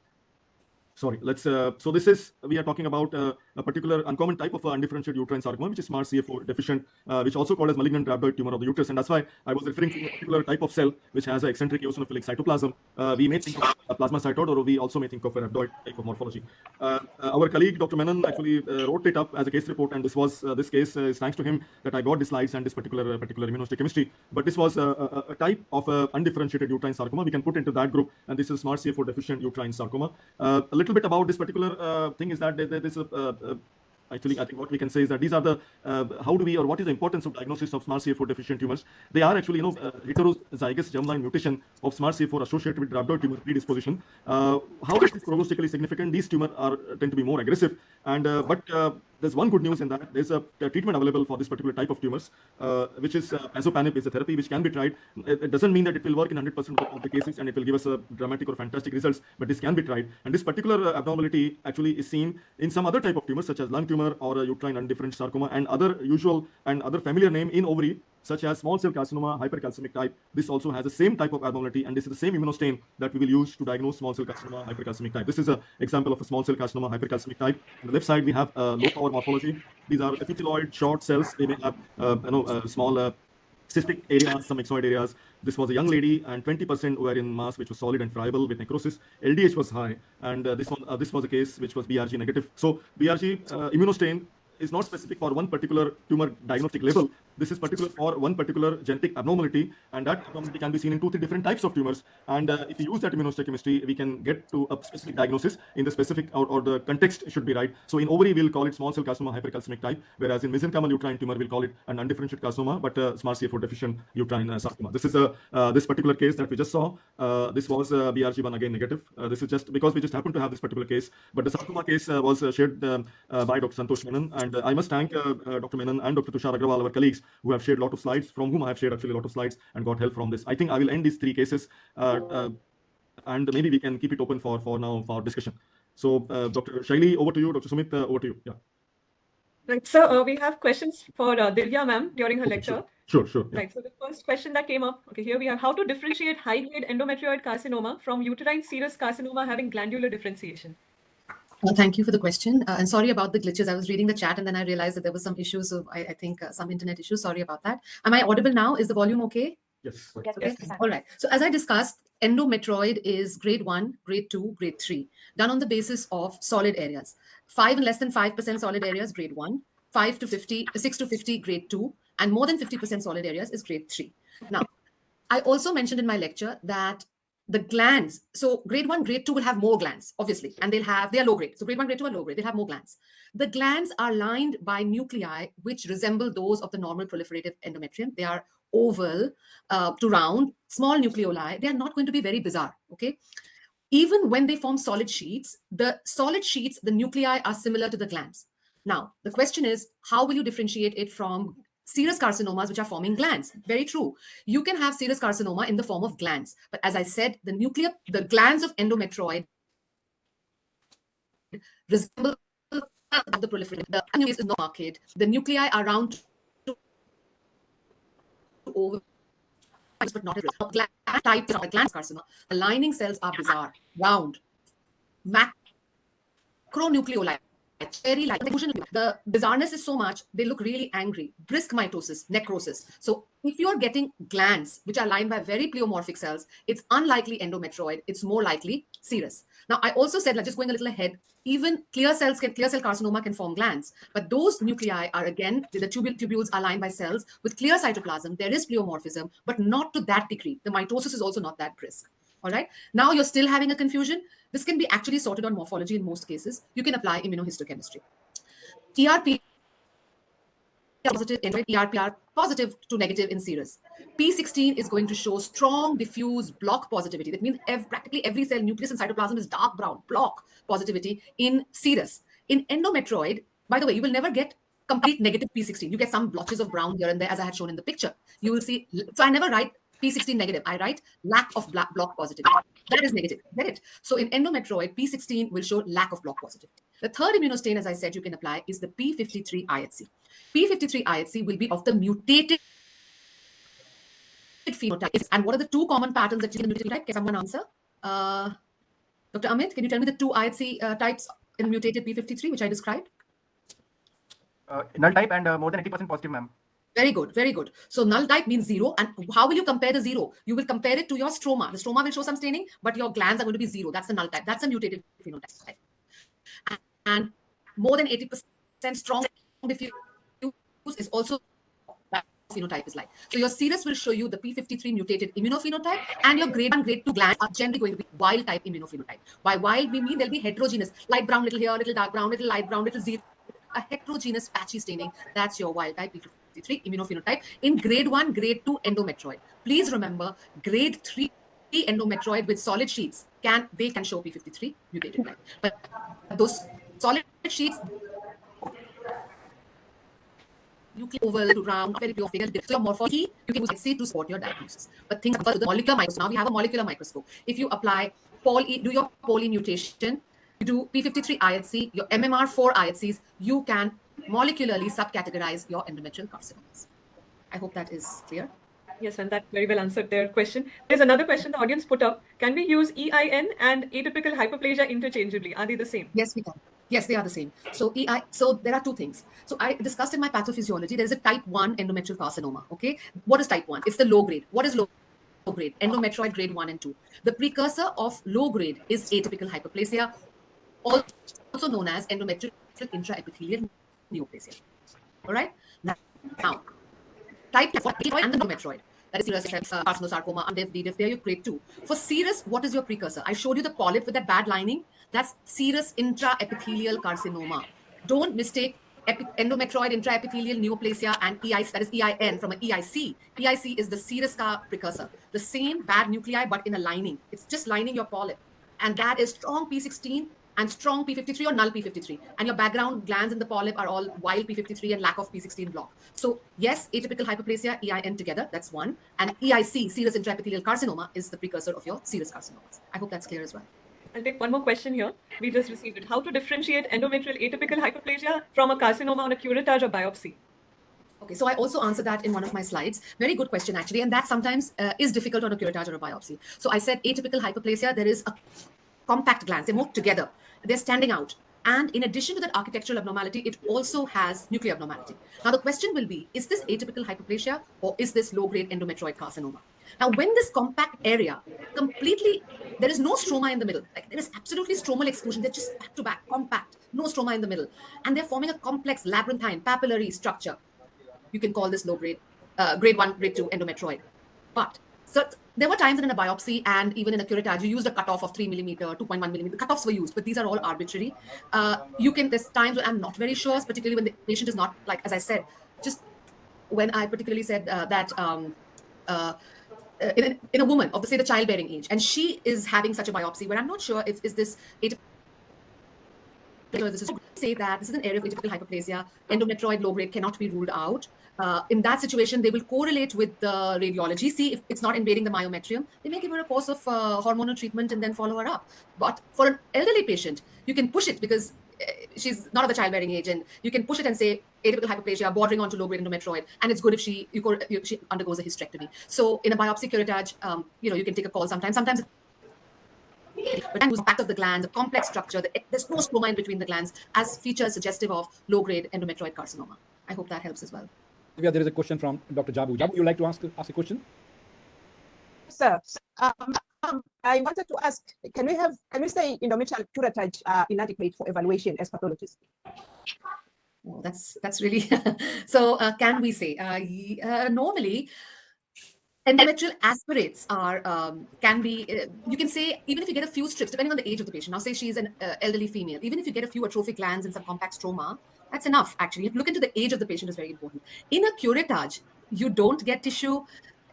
Sorry, let's. So this is, we are talking about a particular uncommon type of undifferentiated uterine sarcoma, which is SMARCA4 deficient, which also called as malignant rhabdoid tumor of the uterus, and that's why I was referring to a particular type of cell which has an eccentric eosinophilic cytoplasm. We may think of a plasmacytoid, or we also may think of a rhabdoid type of morphology. Our colleague Dr. Menon actually wrote it up as a case report, and this case is thanks to him that I got the slides and this particular immunohistochemistry. But this was a type of undifferentiated uterine sarcoma. We can put into that group, and this is SMARCA4 deficient uterine sarcoma. A little bit about this particular thing is that there's actually, I think what we can say is that these are the how do we, or what is the importance of diagnosis of SMARCA4 deficient tumors? They are actually, heterozygous germline mutation of SMARCA4 associated with rhabdoid tumor predisposition. How is this prognostically significant? These tumors tend to be more aggressive, and but there's one good news in that there's a treatment available for this particular type of tumors, which is pazopanib is a therapy which can be tried. It doesn't mean that it will work in 100% of the cases and it will give us a dramatic or fantastic results, but this can be tried. And this particular abnormality actually is seen in some other type of tumors, such as lung tumor or a uterine undifferentiated sarcoma, and other usual and other familiar name in ovary, such as small cell carcinoma, hypercalcemic type. This also has the same type of abnormality, and this is the same immunostain that we will use to diagnose small cell carcinoma, hypercalcemic type. This is an example of a small cell carcinoma, hypercalcemic type. On the left side, we have low power morphology. These are epithelioid short cells. They may have small cystic areas, some myxoid areas. This was a young lady, and 20% ovarian mass, which was solid and friable with necrosis. LDH was high, and this was a case which was BRG negative. So BRG immunostain is not specific for one particular tumor diagnostic level. This is particular for one particular genetic abnormality, and that abnormality can be seen in 2-3 different types of tumors. And if you use that immunohistochemistry, we can get to a specific diagnosis in the specific, or the context should be right. So in ovary, we'll call it small cell carcinoma, hypercalcemic type, whereas in mesenchymal uterine tumor, we'll call it an undifferentiated carcinoma, but SMARCA4 deficient uterine sarcoma. This is this particular case that we just saw. This was BRG1 again negative. This is just because we just happened to have this particular case, but the sarcoma case was shared by Dr. Santosh Menon, and I must thank Dr. Menon and Dr. Tushar Agrawal, our colleagues, who have shared a lot of slides, from whom I have shared actually a lot of slides and got help from this. I think I will end these 3 cases, and maybe we can keep it open for now for discussion. So Dr. Shaili, over to you. Dr. Sumit, over to you. Yeah. Right, so we have questions for Divya ma'am during her lecture. Sure. Yeah. Right, so the first question that came up, okay, here we have how to differentiate high-grade endometrioid carcinoma from uterine serous carcinoma having glandular differentiation. Thank you for the question. And sorry about the glitches. I was reading the chat and then I realized that there was some issues. So I think some internet issues. Sorry about that. Am I audible now? Is the volume okay? Yes. Okay. All right. So as I discussed, endometrioid is grade 1, grade 2, grade 3, done on the basis of solid areas. 5 and less than 5% solid areas, grade 1, 6 to 50, grade 2, and more than 50% solid areas is grade 3. Now, I also mentioned in my lecture that the glands, so grade 1, grade 2 will have more glands, obviously, and they are low grade. So grade 1, grade 2 are low grade. They'll have more glands. The glands are lined by nuclei which resemble those of the normal proliferative endometrium. They are oval to round, small nucleoli. They are not going to be very bizarre, okay? Even when they form solid sheets, the nuclei are similar to the glands. Now, the question is, how will you differentiate it from serous carcinomas which are forming glands? Very true. You can have serous carcinoma in the form of glands. But as I said, the glands of endometrioid resemble the proliferative. The nucleus is not marked. The nuclei are round to oval, but not gland types of gland carcinoma. The lining cells are bizarre, round, macronucleoli, cherry-like. The bizarreness is so much, they look really angry. Brisk mitosis, necrosis. So if you're getting glands which are lined by very pleomorphic cells, it's unlikely endometrioid. It's more likely serous. Now, I also said, just going a little ahead, even clear cell carcinoma can form glands, but those nuclei are, again, the tubules are lined by cells with clear cytoplasm. There is pleomorphism, but not to that degree. The mitosis is also not that brisk. All right. Now you're still having a confusion. This can be actually sorted on morphology in most cases. You can apply immunohistochemistry. ERP positive, ERPR positive to negative in serous. P16 is going to show strong diffuse block positivity. That means practically every cell, nucleus and cytoplasm is dark brown, block positivity in serous. In endometrioid, by the way, you will never get complete negative P16. You get some blotches of brown here and there, as I had shown in the picture. You will see, so I never write P16 negative. I write lack of block positivity. That is negative. Get it? So in endometrioid, P16 will show lack of block positivity. The third immunostain, as I said, you can apply is the P53 IHC. P53 IHC will be of the mutated phenotype. And what are the 2 common patterns that you can mutate? Can someone answer? Dr. Amit, can you tell me the two IHC types in mutated P53, which I described? Null type and more than 80% positive, ma'am. Very good, very good. So null type means 0. And how will you compare the 0? You will compare it to your stroma. The stroma will show some staining, but your glands are going to be 0. That's the null type. That's a mutated phenotype. And more than 80% strong diffuse is also that phenotype is like. So your serous will show you the P53 mutated immunophenotype, and your grade 1, grade 2 glands are generally going to be wild type immunophenotype. By wild, we mean they'll be heterogeneous, light brown, little here, little dark brown, little light brown, little zero. A heterogeneous patchy staining, that's your wild type P53 immunophenotype in grade 1, grade 2 endometrioid. Please remember, grade 3 endometrioid with solid sheets can show P53 mutated type. But those solid sheets, nuclear oval to round, very pure figure. So your morphology, you can use IHC to support your diagnosis. But think about the molecular microscope. Now we have a molecular microscope. If you apply do your poly mutation, you do P53 IHC, your MMR4 IHCs, you can molecularly subcategorize your endometrial carcinomas. I hope that is clear. Yes, and that very well answered their question. There's another question the audience put up. Can we use EIN and atypical hyperplasia interchangeably? Are they the same? Yes, we can. Yes, they are the same. So there are two things. So I discussed in my pathophysiology, there is a type 1 endometrial carcinoma. Okay. What is type 1? It's the low grade. What is low grade? Endometrioid grade 1 and 2. The precursor of low grade is atypical hyperplasia, also known as endometrial intraepithelial neoplasia. All right. Now type 2 and endometrioid. That is serous carcinosarcoma, undiff, D-diff. There you grade 2. For serous, what is your precursor? I showed you the polyp with that bad lining. That's serous intraepithelial carcinoma. Don't mistake endometrioid intraepithelial neoplasia and EIC, that is EIN, from an EIC. EIC is the serous precursor. The same bad nuclei, but in a lining. It's just lining your polyp. And that is strong P16 and strong P53 or null P53. And your background glands in the polyp are all wild P53 and lack of P16 block. So yes, atypical hyperplasia, EIN together, that's one. And EIC, serous intraepithelial carcinoma, is the precursor of your serous carcinomas. I hope that's clear as well. I'll take one more question here. We just received it. How to differentiate endometrial atypical hyperplasia from a carcinoma on a curettage or biopsy? Okay, so I also answered that in one of my slides. Very good question, actually. And that sometimes is difficult on a curettage or a biopsy. So I said atypical hyperplasia, there is a compact glands. They move together. They're standing out. And in addition to that architectural abnormality, it also has nuclear abnormality. Now, the question will be, is this atypical hyperplasia or is this low-grade endometrioid carcinoma? Now, when this compact area completely, there is no stroma in the middle. Like there is absolutely stromal exclusion. They're just back to back, compact, no stroma in the middle. And they're forming a complex labyrinthine papillary structure. You can call this low-grade, grade 1, grade 2 endometrioid. But so there were times in a biopsy and even in a curettage, you used a cutoff of 3 millimeter, 2.1 millimeter. The cutoffs were used, but these are all arbitrary. There's times when I'm not very sure, particularly when the patient is not, like, as I said, just when I particularly said that in a woman of, say, the childbearing age, and she is having such a biopsy where I'm not sure if is this atypical. This is say that this is an area of atypical hyperplasia. Endometrioid low grade cannot be ruled out. In that situation, they will correlate with the radiology, see if it's not invading the myometrium. They may give her a course of hormonal treatment and then follow her up. But for an elderly patient, you can push it because she's not of the childbearing age, and you can push it and say atypical hyperplasia bordering onto low grade endometrioid, and it's good if she undergoes a hysterectomy. So in a biopsy curettage, you can take a call sometimes. Sometimes but then back of the gland, the complex structure, there's no stroma in between the glands as features suggestive of low-grade endometrioid carcinoma. I hope that helps as well. Yeah, there is a question from Dr. Jabu. Jabu, you like to ask a question? Sir, I wanted to ask, can we say endometrial curettage inadequate for evaluation as pathologists? Oh, that's really so. Can we say normally? Endometrial aspirates can be, you can say, even if you get a few strips, depending on the age of the patient. Now, say she's an elderly female, even if you get a few atrophic glands and some compact stroma, that's enough, actually. You have to look into the age of the patient is very important. In a curettage, you don't get tissue.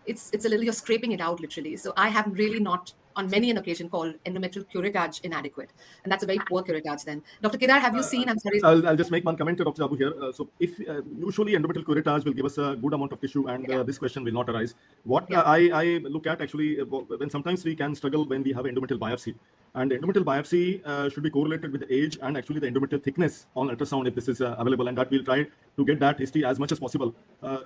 It's a little, you're scraping it out, literally. So I have really not, on many an occasion, called endometrial curettage inadequate. And that's a very poor curettage then. Dr. Kedar, have you seen? I'm sorry. I'll just make one comment to Dr. Jabu here. So if usually endometrial curettage will give us a good amount of tissue, and this question will not arise. What I look at actually, when sometimes we can struggle when we have endometrial biopsy. And endometrial biopsy should be correlated with the age and actually the endometrial thickness on ultrasound if this is available, and that we'll try to get that history as much as possible.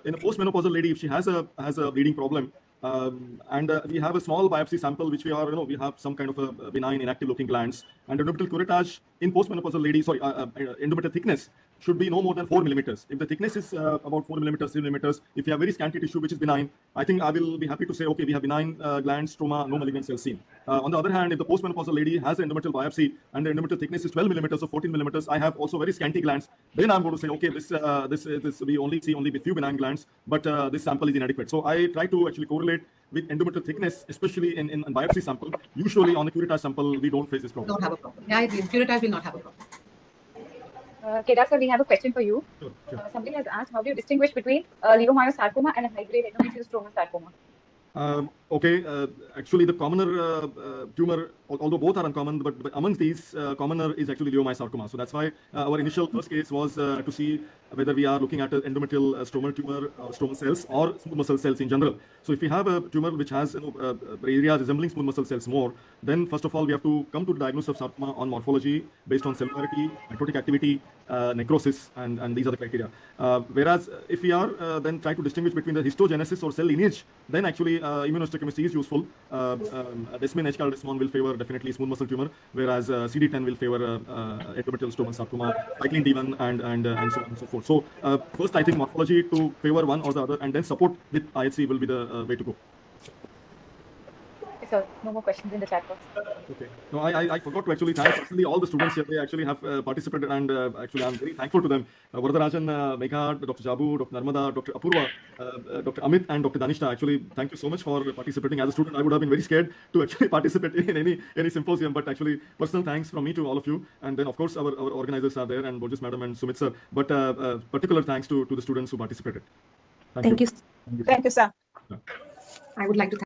In a postmenopausal lady, if she has a bleeding problem, And we have a small biopsy sample, which we are, we have some kind of a benign, inactive-looking glands. And endometrial curettage in postmenopausal lady, endometrial thickness should be no more than 4 millimeters. If the thickness is about 4 millimeters, 3 millimeters, if you have very scanty tissue which is benign, I think I will be happy to say, okay, we have benign glands, stroma, no malignant cells seen. On the other hand, if the postmenopausal lady has an endometrial biopsy and the endometrial thickness is 12 millimeters or 14 millimeters, I have also very scanty glands, then I'm going to say, okay, this we only see only with few benign glands, but this sample is inadequate. So I try to actually correlate with endometrial thickness, especially in biopsy sample. Usually on the curettage sample, we don't face this problem. Don't have a problem. Yeah, I agree. Curettage will not have a problem. Kedar sir, we have a question for you. Sure. Somebody has asked, how do you distinguish between leiomyosarcoma and a high-grade endometrial stromal sarcoma? Okay, actually the commoner tumor, although both are uncommon, but amongst these, commoner is actually leiomyosarcoma. So that's why our initial first case was to see whether we are looking at an endometrial stromal tumor, stromal cells, or smooth muscle cells in general. So if we have a tumor which has area resembling smooth muscle cells more, then first of all we have to come to the diagnosis of sarcoma on morphology based on cellularity, mitotic activity, necrosis, and these are the criteria. Whereas if we are then try to distinguish between the histogenesis or cell lineage, then actually immunohistochemistry is useful. Desmin H-desmon will favor definitely smooth muscle tumor, whereas CD10 will favor endometrial stromal sarcoma, cyclin D1, and so on and so forth. So first, I think morphology to favor one or the other, and then support with IHC will be the way to go. Okay, sir, no more questions in the chat box. Okay. No, I forgot to actually thank personally all the students here. They actually have participated, and actually I'm very thankful to them. Varadarajan, Megha, Dr. Jabu, Dr. Narmada, Dr. Apurva, Dr. Amit, and Dr. Danishta. Actually, thank you so much for participating. As a student, I would have been very scared to actually participate in any symposium, but actually, personal thanks from me to all of you. And then, of course, our organizers are there, and Borges Madam and Sumit sir. But particular thanks to the students who participated. Thank you. Thank you, sir. I would like to thank